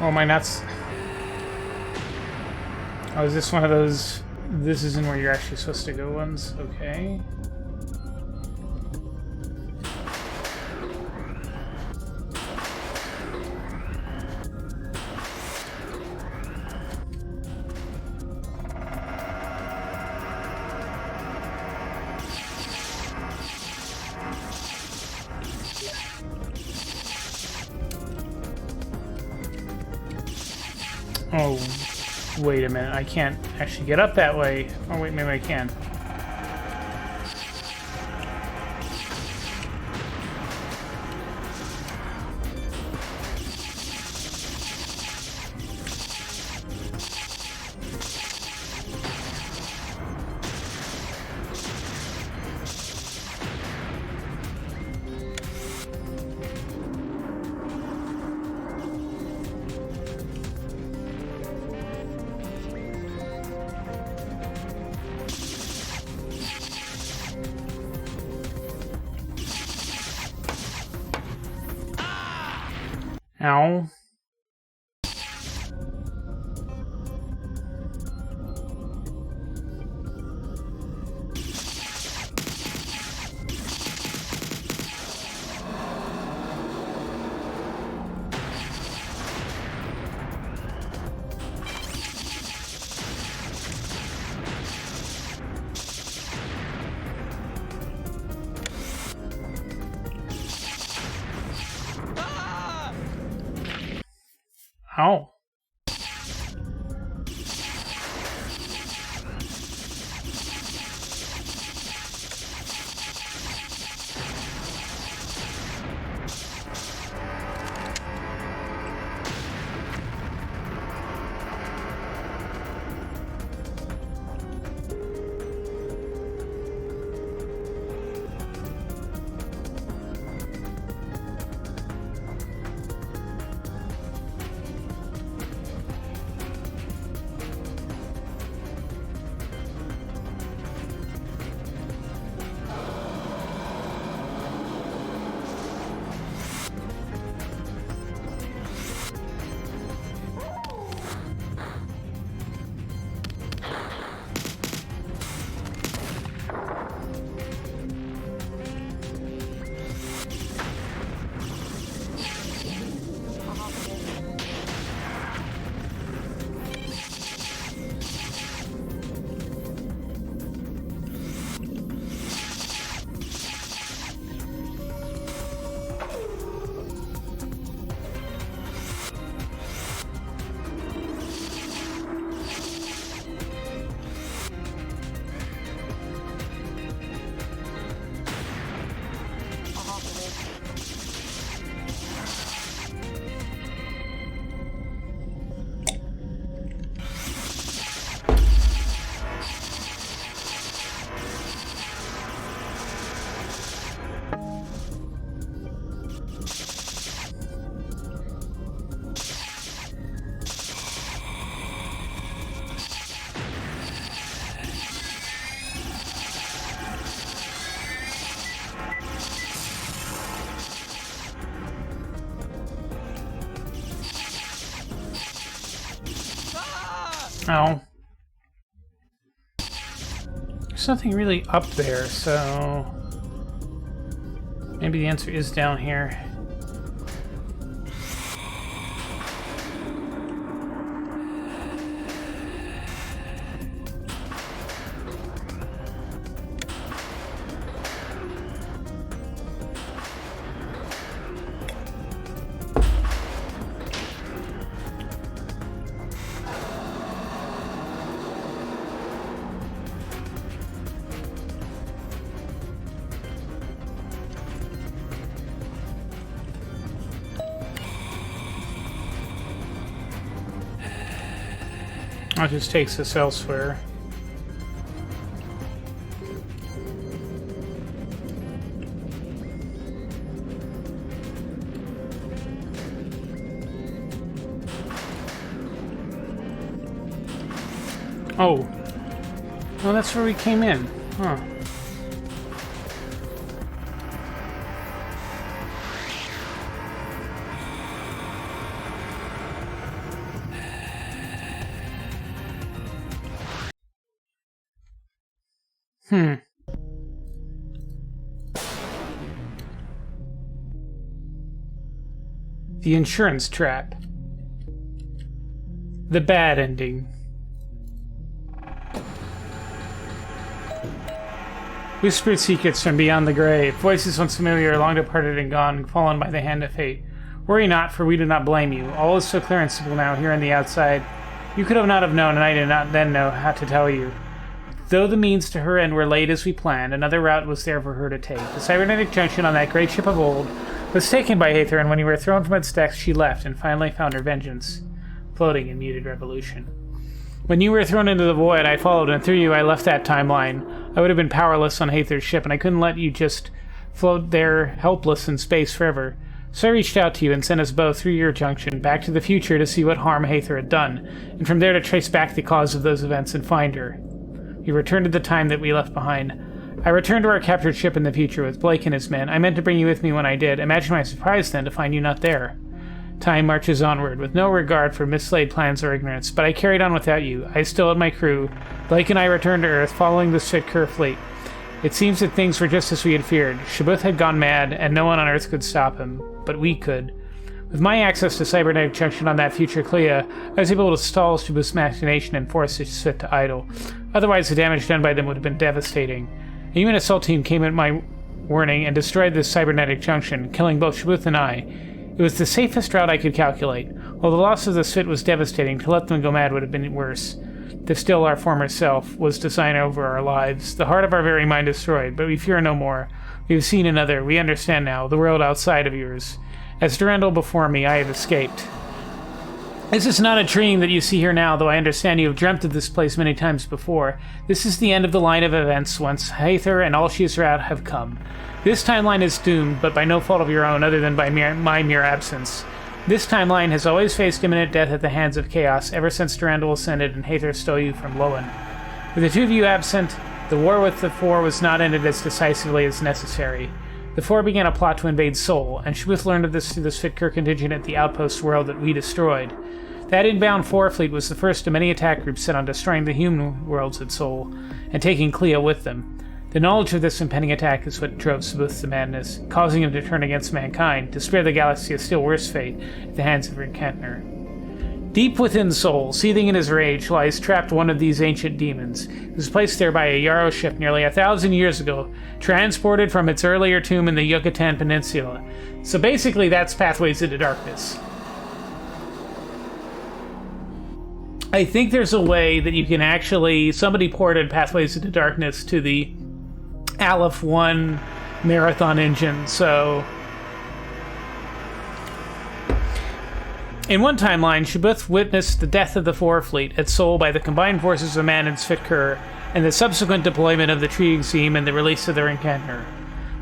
Oh, am I nuts? Oh, is this one of those... This isn't where you're actually supposed to go ones? Okay. Oh, wait a minute. I can't actually get up that way. Oh, wait, maybe I can. Ow. Ow. Oh. There's nothing really up there, so... Maybe the answer is down here. That just takes us elsewhere. Oh. Oh, that's where we came in. Huh. Hmm. The insurance trap. The bad ending. Whispered secrets from beyond the grave, voices once familiar, long departed and gone, fallen by the hand of fate. Worry not, for we do not blame you. All is so clear and simple now, here on the outside. You could have not have known, and I did not then know how to tell you. Though the means to her end were laid as we planned, another route was there for her to take. The cybernetic junction on that great ship of old was taken by Aether, and when you were thrown from its decks, she left, and finally found her vengeance, floating in muted revolution. When you were thrown into the void, I followed, and through you I left that timeline. I would have been powerless on Aether's ship, and I couldn't let you just float there helpless in space forever. So I reached out to you and sent us both through your junction back to the future to see what harm Aether had done, and from there to trace back the cause of those events and find her. We returned to the time that we left behind. I returned to our captured ship in the future with Blake and his men. I meant to bring you with me when I did. Imagine my surprise then to find you not there. Time marches onward, with no regard for mislaid plans or ignorance, but I carried on without you. I still had my crew. Blake and I returned to Earth, following the Svitker fleet. It seems that things were just as we had feared. Shabbuth had gone mad, and no one on Earth could stop him. But we could. With my access to cybernetic junction on that future Clea, I was able to stall Shabbuth's machination and force his Svit to idle. Otherwise, the damage done by them would have been devastating. A human assault team came at my warning and destroyed this cybernetic junction, killing both Shabbuth and I. It was the safest route I could calculate. While the loss of the Svit was devastating, to let them go mad would have been worse. To still our former self was to sign over our lives, the heart of our very mind destroyed, but we fear no more. We have seen another, we understand now, the world outside of yours. As Durandal before me, I have escaped. This is not a dream that you see here now, though I understand you have dreamt of this place many times before. This is the end of the line of events once Aether and all she has wrought have come. This timeline is doomed, but by no fault of your own other than by my mere absence. This timeline has always faced imminent death at the hands of Chaos ever since Durandal ascended and Aether stole you from Lowen. With the two of you absent, the war with the Four was not ended as decisively as necessary. The Four began a plot to invade Sol, and Shabbuth learned of this through the Svitker contingent at the outpost world that we destroyed. That inbound Four fleet was the first of many attack groups set on destroying the human worlds at Sol, and taking Clea with them. The knowledge of this impending attack is what drove Shabbuth to madness, causing him to turn against mankind, to spare the galaxy a still worse fate at the hands of Reinkentner. Deep within Sol, seething in his rage, lies trapped one of these ancient demons. It was placed there by a Yarrow ship nearly 1,000 years ago, transported from its earlier tomb in the Yucatan Peninsula. So basically, that's Pathways into Darkness. I think there's a way that you can actually... Somebody ported Pathways into Darkness to the Aleph 1 Marathon engine, so... In one timeline, Shabbuth witnessed the death of the Four fleet at Sol by the combined forces of Man and Svitker, and the subsequent deployment of the Triexeme and the release of the Reinkentner.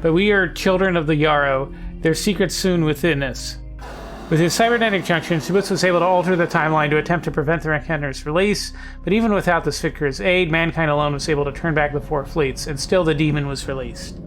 But we are children of the Yarrow, their secrets soon within us. With his cybernetic junction, Shabbuth was able to alter the timeline to attempt to prevent the Reinkentner's release, but even without the Svitker's aid, mankind alone was able to turn back the Four fleets, and still the demon was released.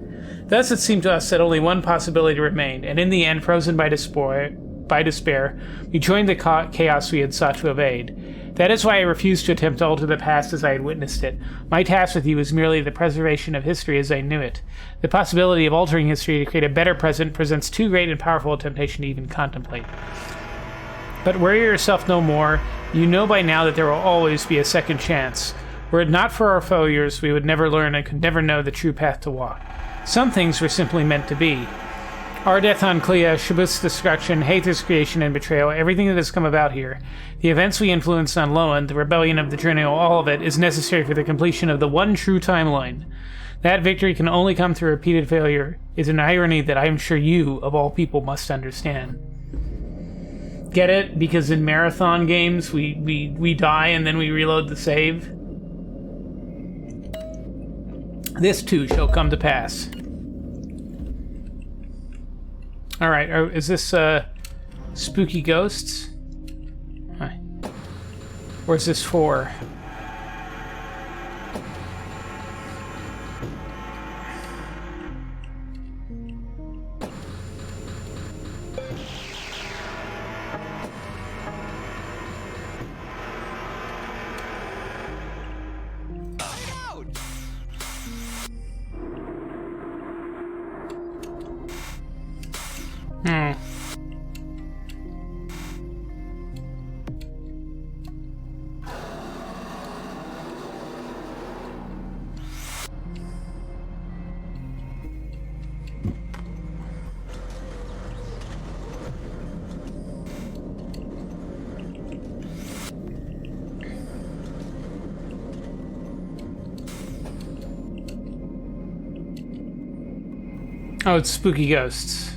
Thus it seemed to us that only one possibility remained, and in the end, frozen by despair, we joined the chaos we had sought to evade. That is why I refused to attempt to alter the past as I had witnessed it. My task with you was merely the preservation of history as I knew it. The possibility of altering history to create a better present presents too great and powerful a temptation to even contemplate. But worry yourself no more. You know by now that there will always be a second chance. Were it not for our failures, we would never learn and could never know the true path to walk. Some things were simply meant to be. Our death on Clea, Shabbuth's destruction, Aether's creation and betrayal, everything that has come about here, the events we influenced on Lowen, the rebellion of the Triennial, all of it, is necessary for the completion of the one true timeline. That victory can only come through repeated failure is an irony that I am sure you, of all people, must understand. Get it? Because in marathon games, we die and then we reload the save. This too shall come to pass. Alright, is this, spooky ghosts? Hi. Or is this for? Oh, it's spooky ghosts.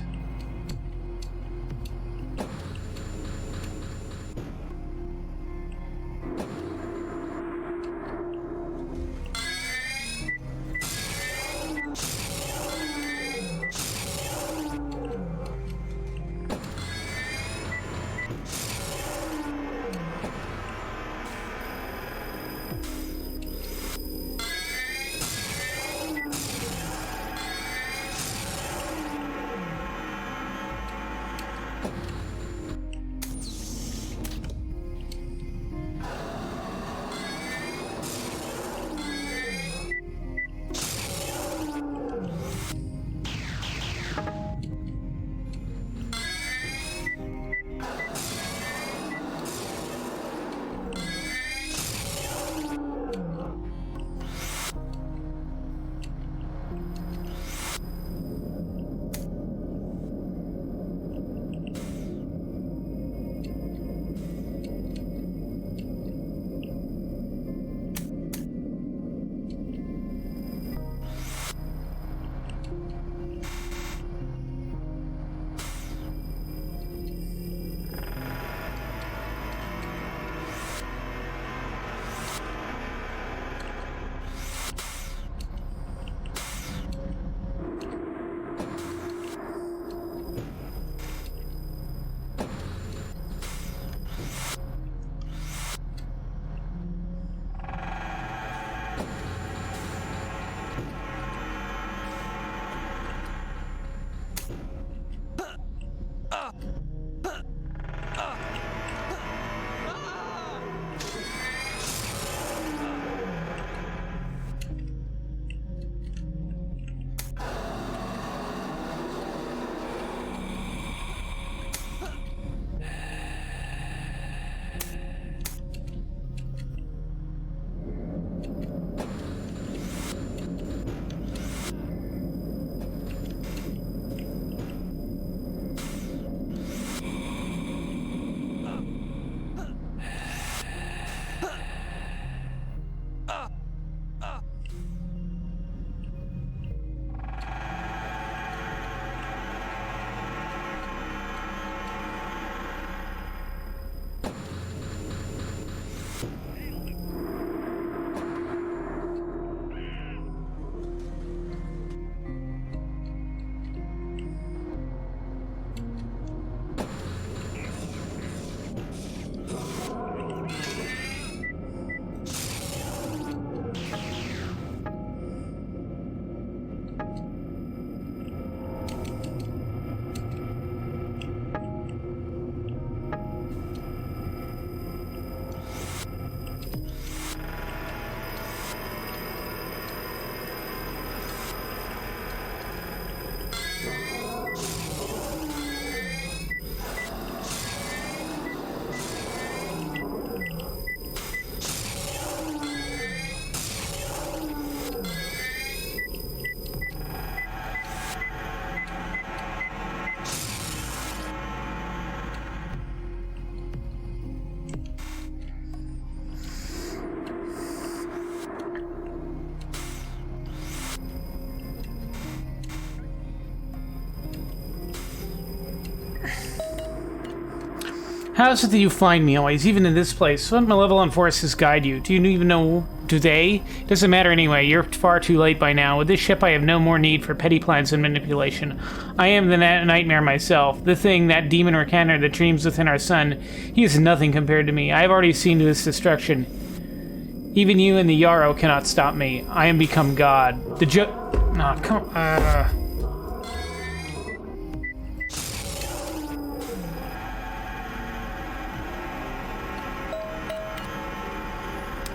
How is it that you find me always, even in this place? What malevolent forces guide you? Do you even know? Do they? It doesn't matter anyway. You're far too late by now. With this ship, I have no more need for petty plans and manipulation. I am the nightmare myself. The thing, that demon Rakanar that dreams within our sun. He is nothing compared to me. I have already seen to this destruction. Even you and the Yarrow cannot stop me. I am become God. The oh, come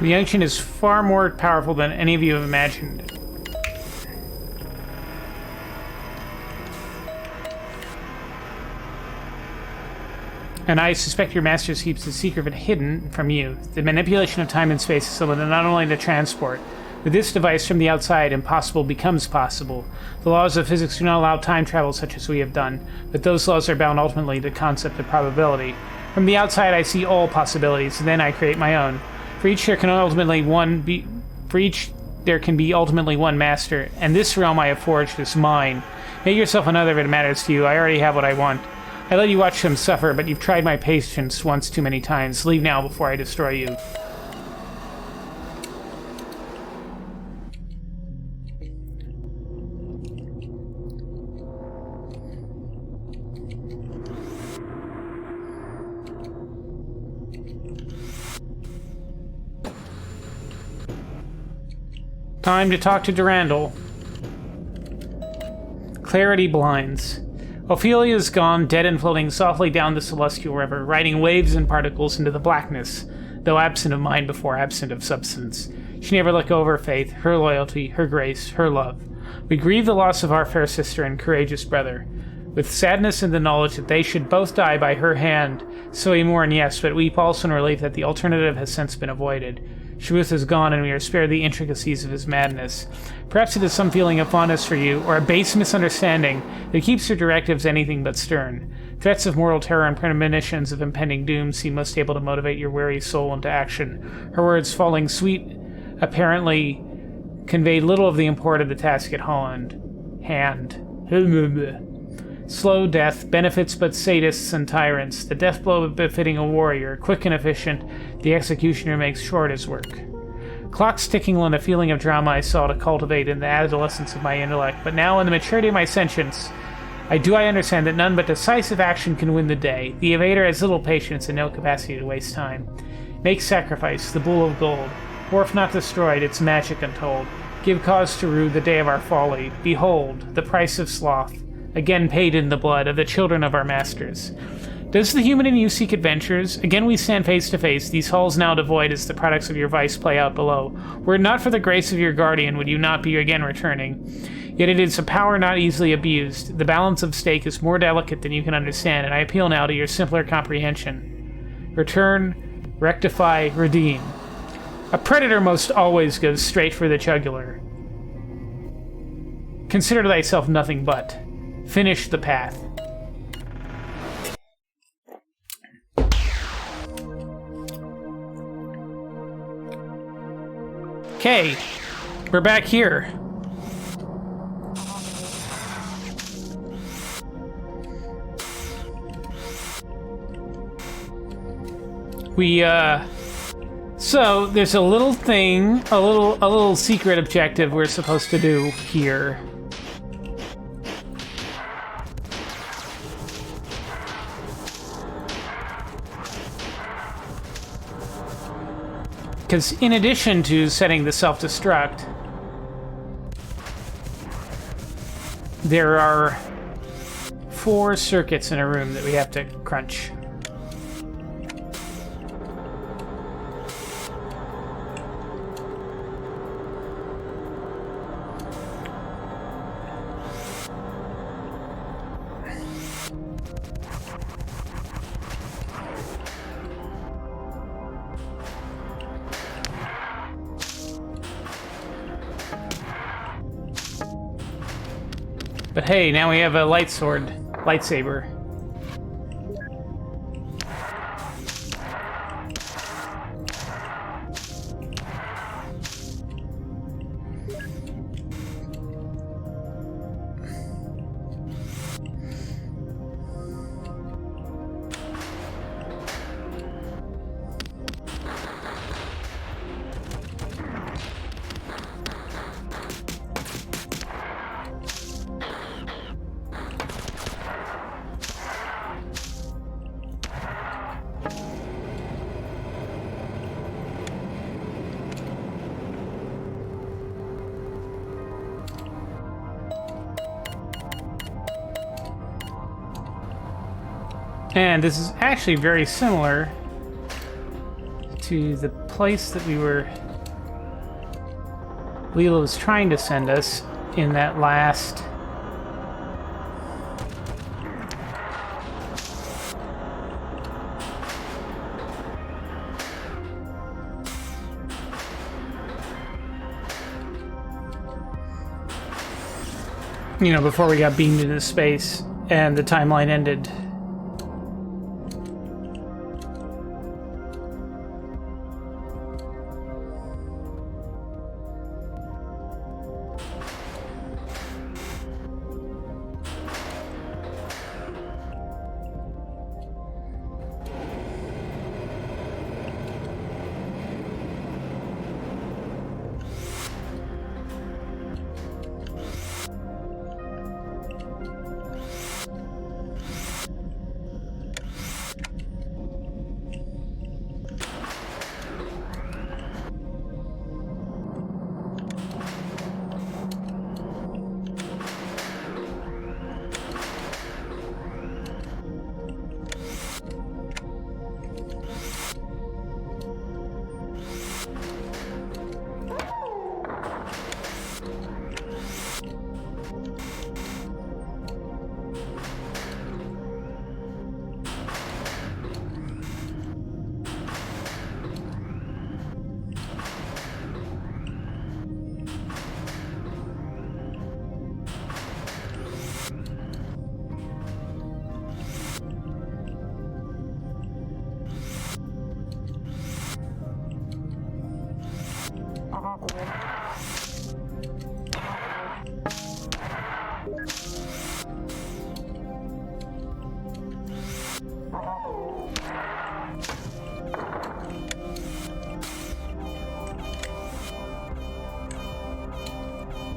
The Ancient is far more powerful than any of you have imagined. And I suspect your master keeps the secret of it hidden from you. The manipulation of time and space is limited not only to transport. With this device from the outside, impossible becomes possible. The laws of physics do not allow time travel such as we have done, but those laws are bound ultimately to the concept of probability. From the outside, I see all possibilities, and then I create my own. For each there can be ultimately one master, and this realm I have forged is mine. Make yourself another if it matters to you. I already have what I want. I let you watch them suffer, but you've tried my patience once too many times. Leave now before I destroy you. Time to talk to Durandal. Clarity blinds. Ophelia is gone, dead and floating softly down the celestial river, riding waves and particles into the blackness, though absent of mind before absent of substance. She never let go of her faith, her loyalty, her grace, her love. We grieve the loss of our fair sister and courageous brother, with sadness in the knowledge that they should both die by her hand. So we mourn, yes, but weep also in relief that the alternative has since been avoided. Shabuth is gone, and we are spared the intricacies of his madness. Perhaps it is some feeling of fondness for you, or a base misunderstanding that keeps her directives anything but stern. Threats of mortal terror and premonitions of impending doom seem most able to motivate your weary soul into action. Her words, falling sweet, apparently conveyed little of the import of the task at hand. Slow death benefits but sadists and tyrants. The death blow befitting a warrior, quick and efficient, the executioner makes short his work. Clocks ticking lent a feeling of drama I saw to cultivate in the adolescence of my intellect, but now in the maturity of my sentience, I understand that none but decisive action can win the day. The evader has little patience and no capacity to waste time. Make sacrifice, the bull of gold. Or if not destroyed, its magic untold. Give cause to rue the day of our folly. Behold, the price of sloth, again paid in the blood of the children of our masters. Does the human in you seek adventures? Again we stand face to face, these halls now devoid as the products of your vice play out below. Were it not for the grace of your guardian, would you not be again returning? Yet it is a power not easily abused. The balance of stake is more delicate than you can understand, and I appeal now to your simpler comprehension. Return, rectify, redeem. A predator most always goes straight for the jugular. Consider thyself nothing but. Finish the path. Okay, we're back here. So there's a little thing, a little secret objective we're supposed to do here. Because in addition to setting the self-destruct, there are 4 circuits in a room that we have to crunch. But hey, now we have a lightsaber. And this is actually very similar to the place that Leela was trying to send us in that last... You know, before we got beamed into space and the timeline ended.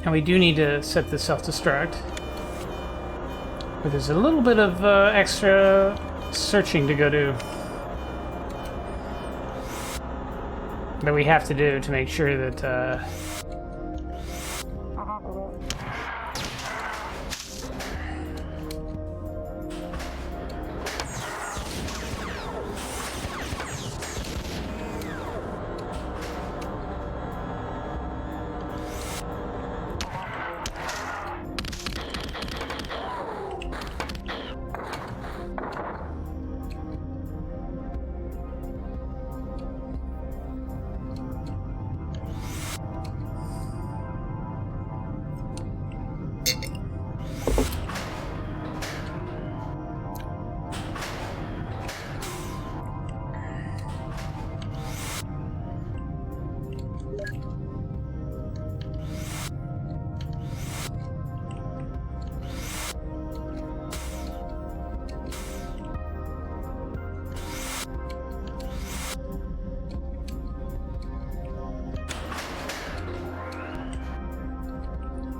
And we do need to set the self-destruct. But there's a little bit of extra searching to go do. That we have to do to make sure that...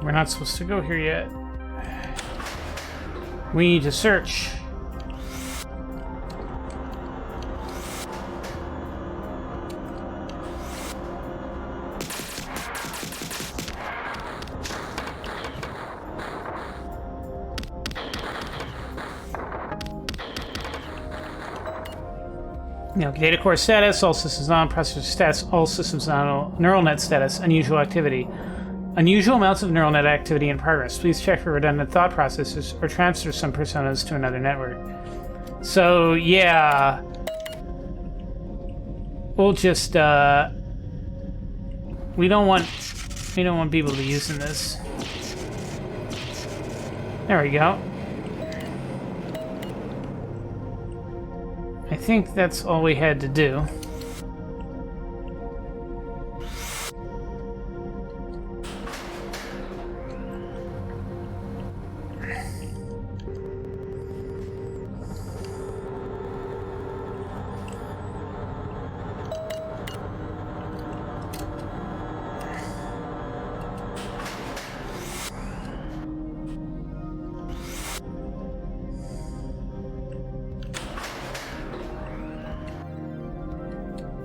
We're not supposed to go here yet. We need to search. Now, data core status, all systems on, processor status, all systems on, neural net status, unusual activity. Unusual amounts of neural net activity in progress. Please check for redundant thought processes or transfer some personas to another network. So, yeah. We'll just, we don't want people to be using this. There we go. I think that's all we had to do.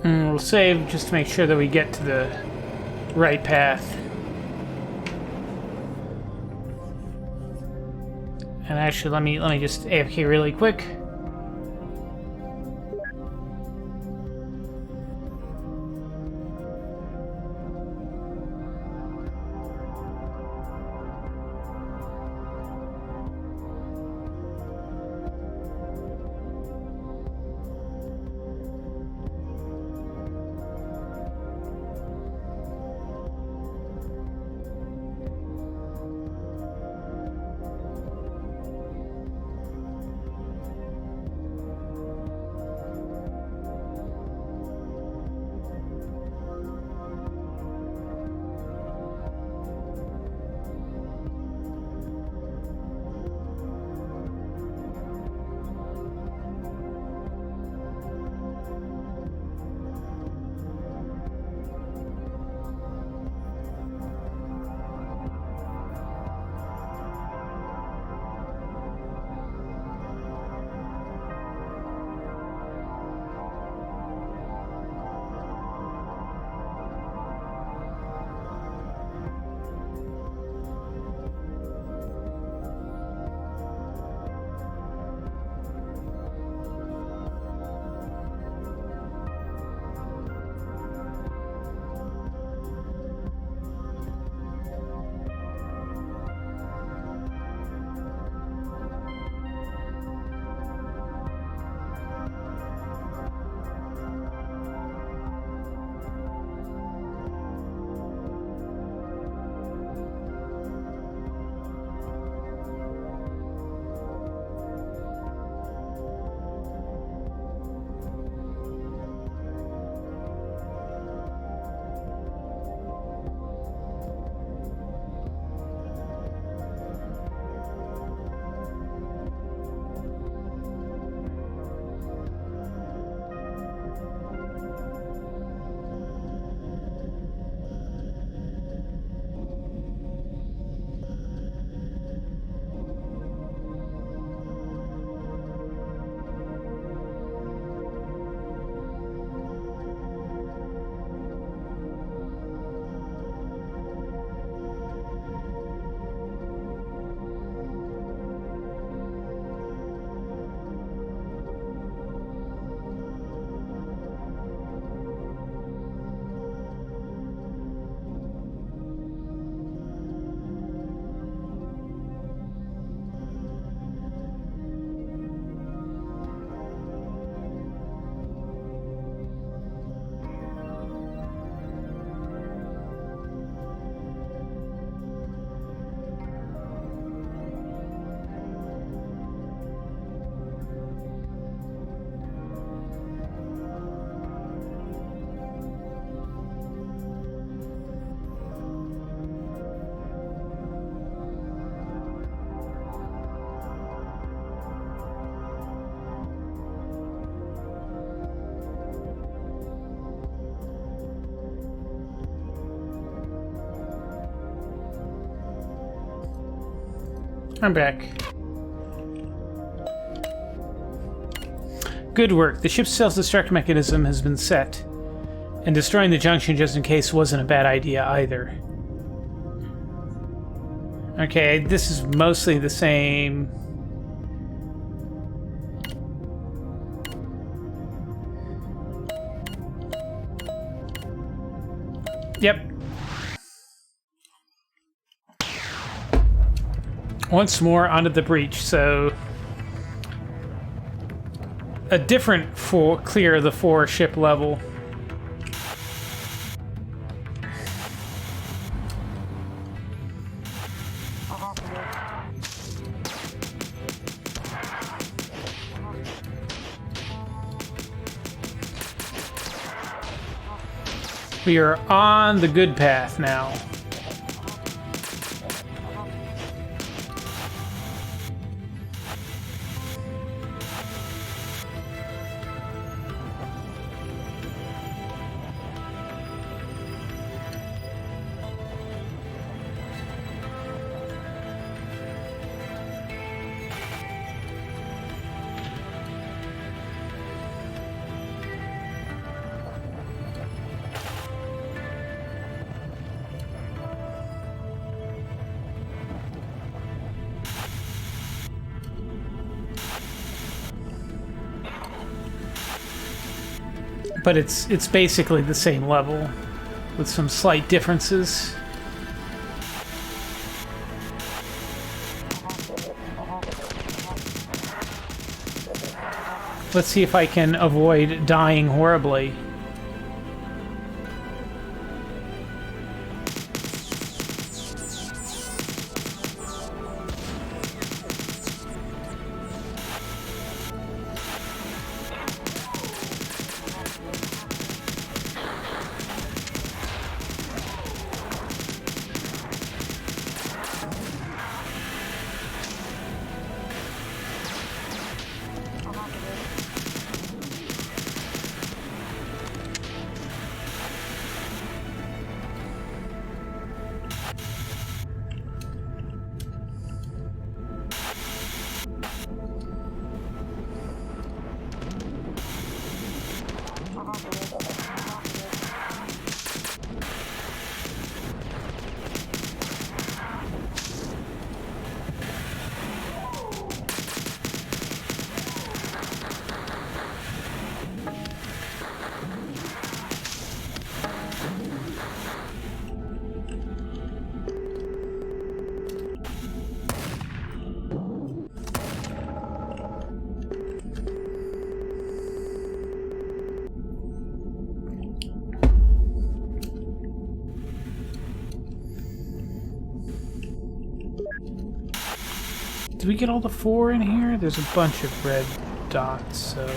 We'll save just to make sure that we get to the right path. And actually, let me just AFK really quick. I'm back. Good work. The ship's self-destruct mechanism has been set. And destroying the junction just in case wasn't a bad idea either. Okay, this is mostly the same. Yep. Once more onto the breach, so a different clear of the 4 ship level. We are on the good path now. But it's basically the same level, with some slight differences. Let's see if I can avoid dying horribly. Did we get all the 4 in here? There's a bunch of red dots, so...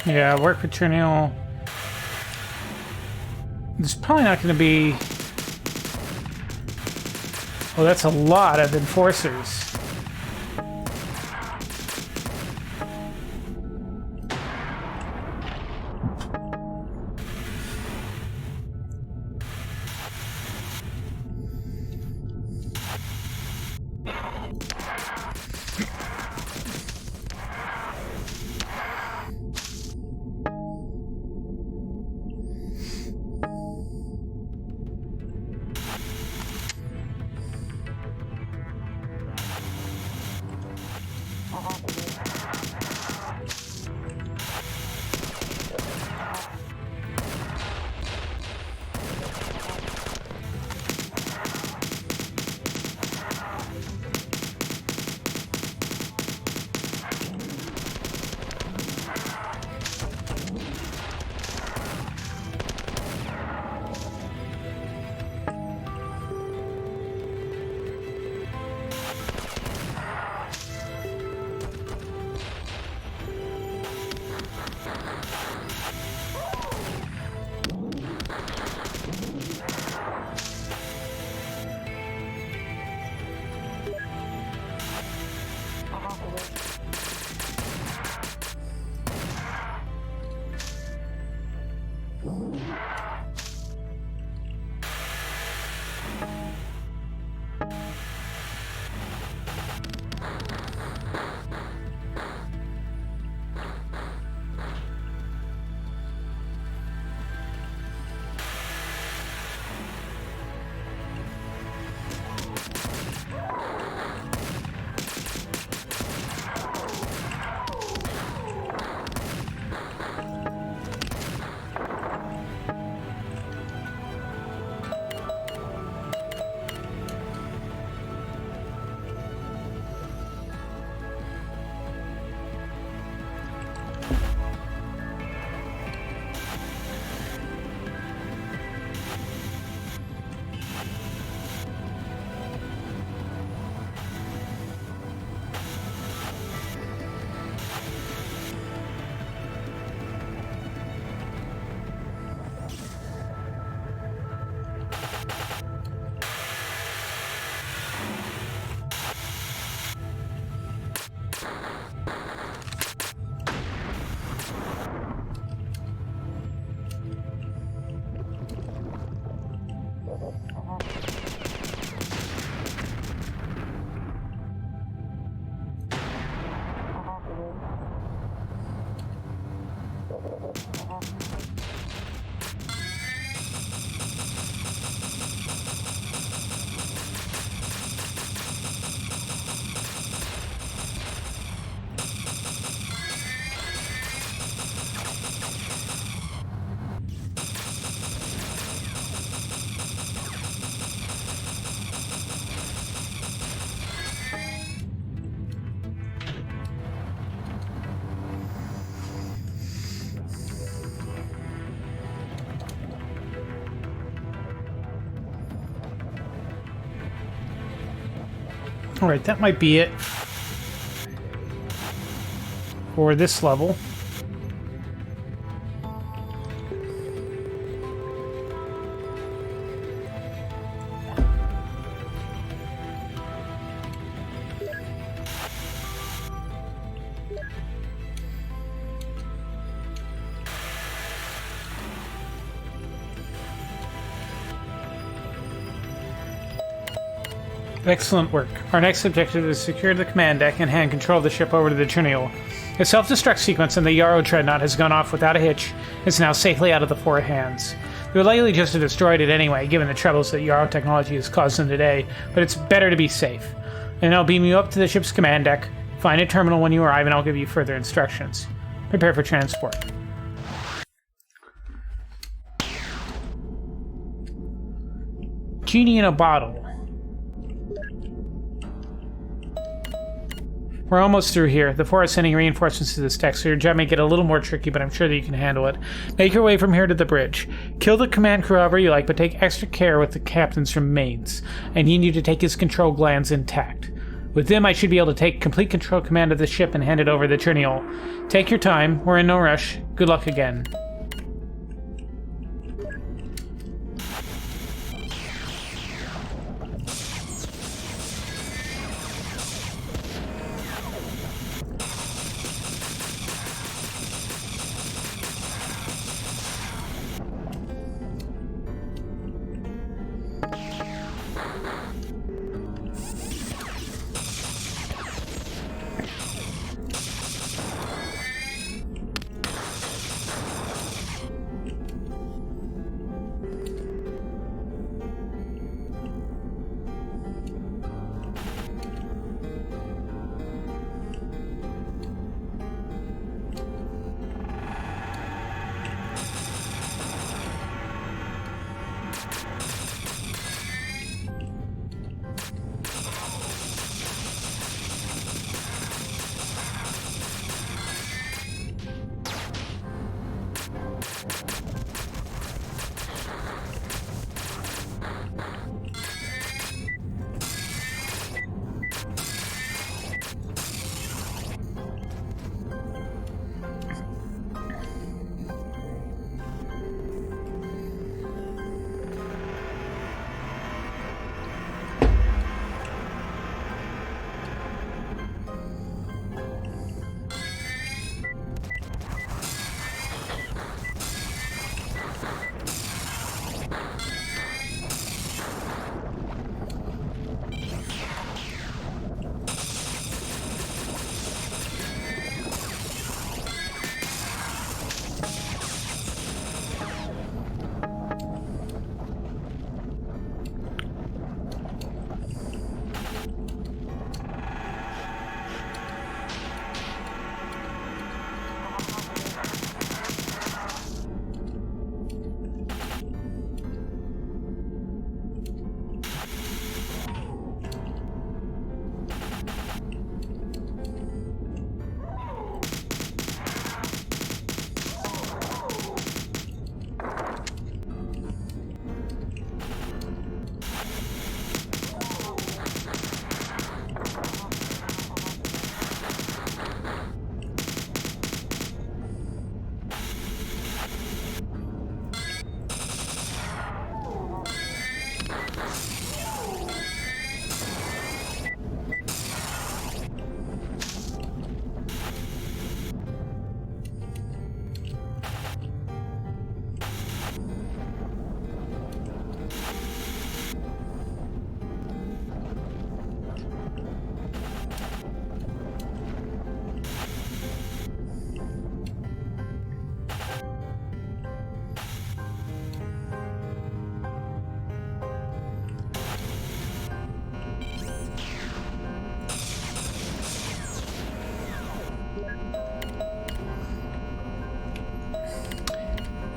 Yeah, work with Trinil. There's probably not going to be... Oh, that's a lot of enforcers. Alright, that might be it for this level. Excellent work. Our next objective is to secure the command deck and hand control of the ship over to the Trinil. The self-destruct sequence in the Yarrow Dreadnought has gone off without a hitch and is now safely out of the Four hands. They would likely just have destroyed it anyway, given the troubles that Yarrow technology has caused them today, but it's better to be safe. And I'll beam you up to the ship's command deck, find a terminal when you arrive, and I'll give you further instructions. Prepare for transport. Genie in a bottle. We're almost through here. The Four are sending reinforcements to this deck, so your job may get a little more tricky, but I'm sure that you can handle it. Make your way from here to the bridge. Kill the command crew however you like, but take extra care with the captain's remains. I need you to take his control glands intact. With them, I should be able to take complete control command of the ship and hand it over to Triniol. Take your time. We're in no rush. Good luck again.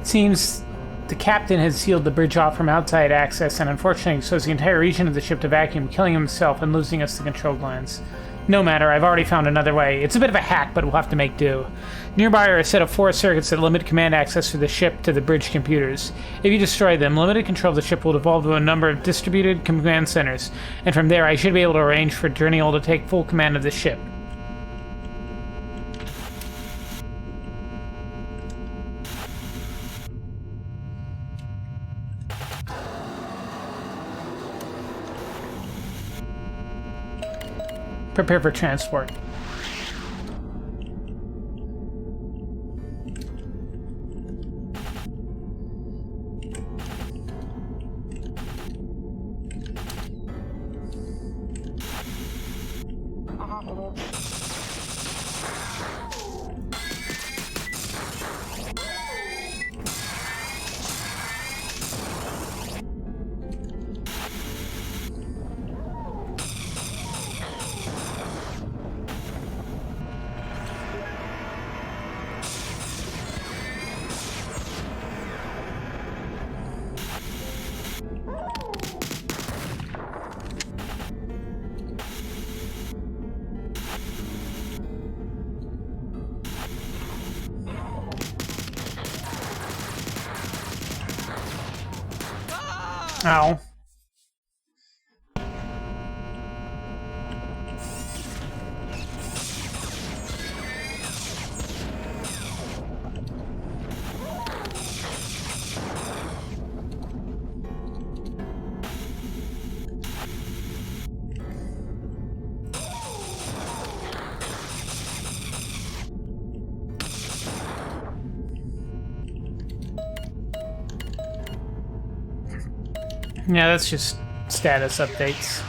Seems the captain has sealed the bridge off from outside access and unfortunately exposed the entire region of the ship to vacuum, killing himself and losing us the control glands. No matter, I've already found another way. It's a bit of a hack, but we'll have to make do. Nearby are a set of 4 circuits that limit command access for the ship to the bridge computers. If you destroy them, limited control of the ship will devolve to a number of distributed command centers, and from there I should be able to arrange for Driniol to take full command of the ship. Prepare for transport. Ow. Yeah, that's just status updates.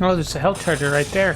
Oh, there's a health charger right there.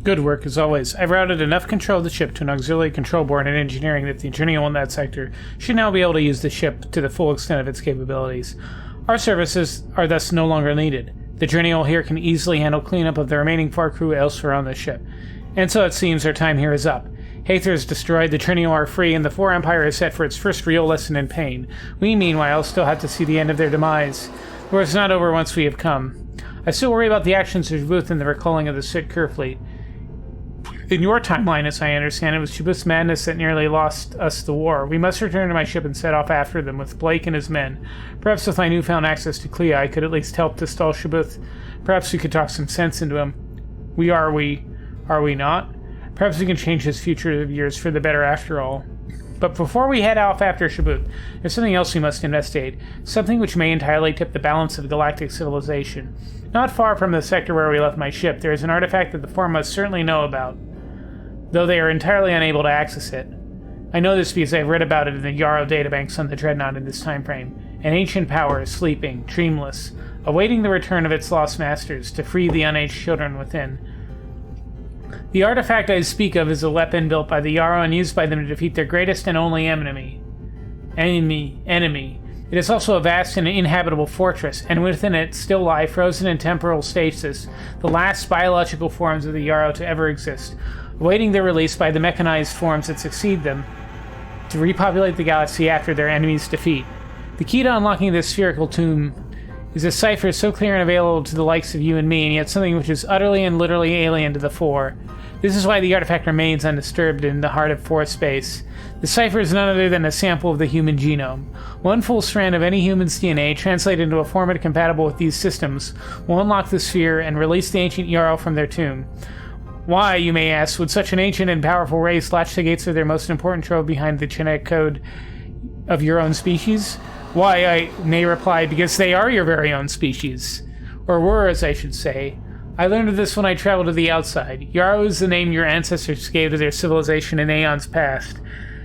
Good work, as always. I've routed enough control of the ship to an auxiliary control board and engineering that the Trinial in that sector should now be able to use the ship to the full extent of its capabilities. Our services are thus no longer needed. The Trinial here can easily handle cleanup of the remaining 4 crew elsewhere on the ship. And so it seems our time here is up. Hathor is destroyed, the Trinial are free, and the 4 Empire is set for its first real lesson in pain. We, meanwhile, still have to see the end of their demise. The war is not over once we have come. I still worry about the actions of Shubuth and the recalling of the Sit Kur fleet. In your timeline, as I understand, it was Shubuth's madness that nearly lost us the war. We must return to my ship and set off after them with Blake and his men. Perhaps with my newfound access to Clea, I could at least help to stall Shubuth. Perhaps we could talk some sense into him. Are we not? Perhaps we can change his future of years for the better after all. But before we head off after Shubuth, there's something else we must investigate. Something which may entirely tip the balance of galactic civilization. Not far from the sector where we left my ship, there is an artifact that the 4 must certainly know about, though they are entirely unable to access it. I know this because I've read about it in the Yarrow databanks on the Dreadnought in this time frame. An ancient power is sleeping, dreamless, awaiting the return of its lost masters to free the unaged children within. The artifact I speak of is a weapon built by the Yarrow and used by them to defeat their greatest and only enemy. It is also a vast and inhabitable fortress, and within it still lie, frozen in temporal stasis, the last biological forms of the Yarrow to ever exist, awaiting their release by the mechanized forms that succeed them to repopulate the galaxy after their enemy's defeat. The key to unlocking this spherical tomb is a cipher so clear and available to the likes of you and me, and yet something which is utterly and literally alien to the 4. This is why the artifact remains undisturbed in the heart of 4 space. The cipher is none other than a sample of the human genome. One full strand of any human's DNA translated into a format compatible with these systems will unlock the sphere and release the ancient Yarrow from their tomb. Why, you may ask, would such an ancient and powerful race latch the gates of their most important trove behind the genetic code of your own species? Why, I may reply, because they are your very own species. Or were, as I should say. I learned of this when I traveled to the outside. Yarrow is the name your ancestors gave to their civilization in aeons past,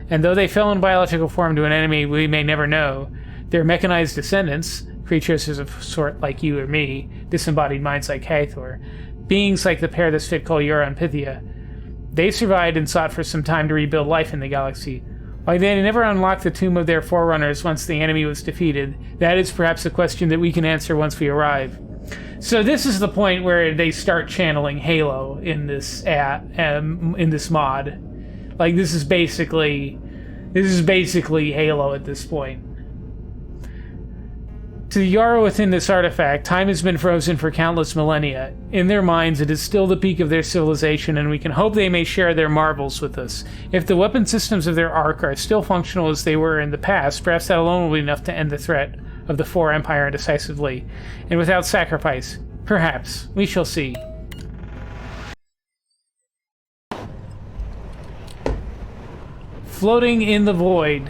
and though they fell in biological form to an enemy we may never know, their mechanized descendants, creatures of a sort like you or me, disembodied minds like Hathor, beings like the pair this fit called Yarrow and Pythia, they survived and sought for some time to rebuild life in the galaxy. Why they never unlocked the tomb of their forerunners once the enemy was defeated, that is perhaps a question that we can answer once we arrive. So this is the point where they start channeling Halo in this mod. Like this is basically Halo at this point. To the Yarrow within this artifact, time has been frozen for countless millennia. In their minds, it is still the peak of their civilization, and we can hope they may share their marvels with us. If the weapon systems of their Ark are still functional as they were in the past, perhaps that alone will be enough to end the threat of the 4 Empire decisively. And without sacrifice, perhaps. We shall see. Floating in the void.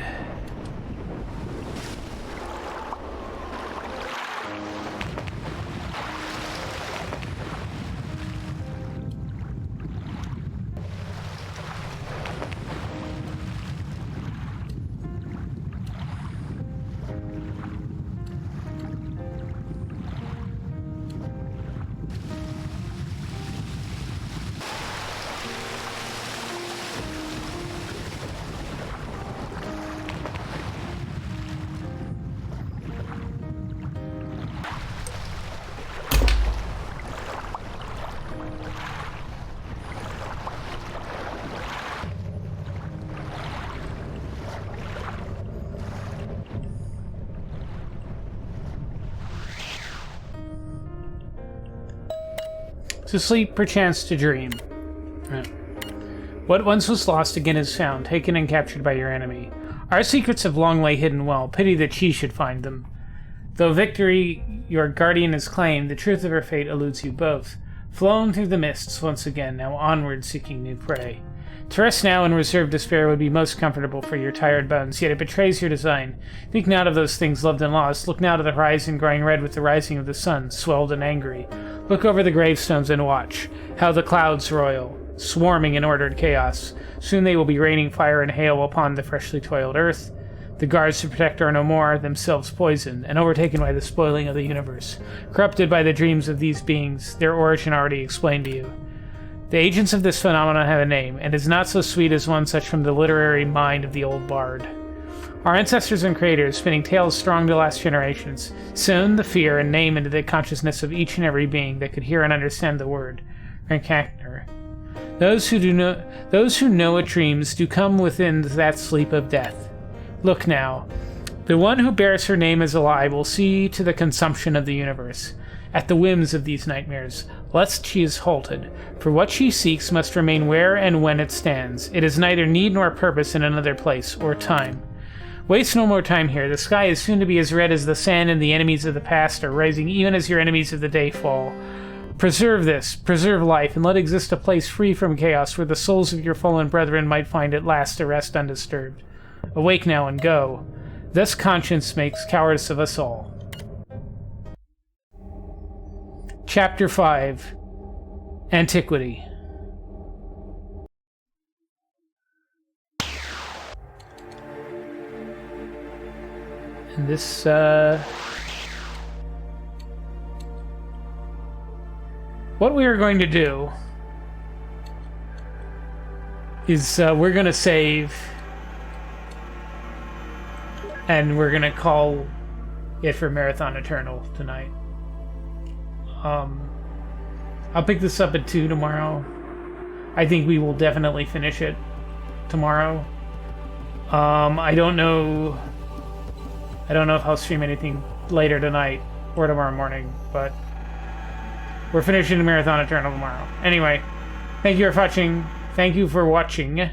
To sleep, perchance to dream. What once was lost again is found, taken and captured by your enemy. Our secrets have long lay hidden well, pity that she should find them. Though victory your guardian has claimed, the truth of her fate eludes you both. Flown through the mists once again, now onward seeking new prey. To rest now in reserved despair would be most comfortable for your tired bones, yet it betrays your design. Think not of those things loved and lost. Look now to the horizon growing red with the rising of the sun, swelled and angry. Look over the gravestones and watch, how the clouds roil, swarming in ordered chaos. Soon they will be raining fire and hail upon the freshly toiled earth. The guards to protect are no more, themselves poisoned, and overtaken by the spoiling of the universe. Corrupted by the dreams of these beings, their origin already explained to you. The agents of this phenomenon have a name, and is not so sweet as one such from the literary mind of the old bard. Our ancestors and creators, spinning tales strong to last generations, sown the fear and name into the consciousness of each and every being that could hear and understand the word, Renkakner. Those who know it dreams do come within that sleep of death. Look now. The one who bears her name as alive will see to the consumption of the universe. At the whims of these nightmares, lest she is halted, for what she seeks must remain where and when it stands. It has neither need nor purpose in another place or time. Waste no more time here. The sky is soon to be as red as the sand, and the enemies of the past are rising even as your enemies of the day fall. Preserve this, preserve life, and let exist a place free from chaos where the souls of your fallen brethren might find at last a rest undisturbed. Awake now and go. Thus conscience makes cowardice of us all. Chapter 5. Antiquity. And this, what we are going to do is we're going to save, and we're going to call it for Marathon Eternal tonight. I'll pick this up at 2 tomorrow. I think we will definitely finish it tomorrow. I don't know if I'll stream anything later tonight or tomorrow morning, but we're finishing the Marathon Eternal tomorrow. Anyway, thank you for watching. Thank you for watching.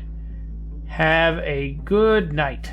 Have a good night.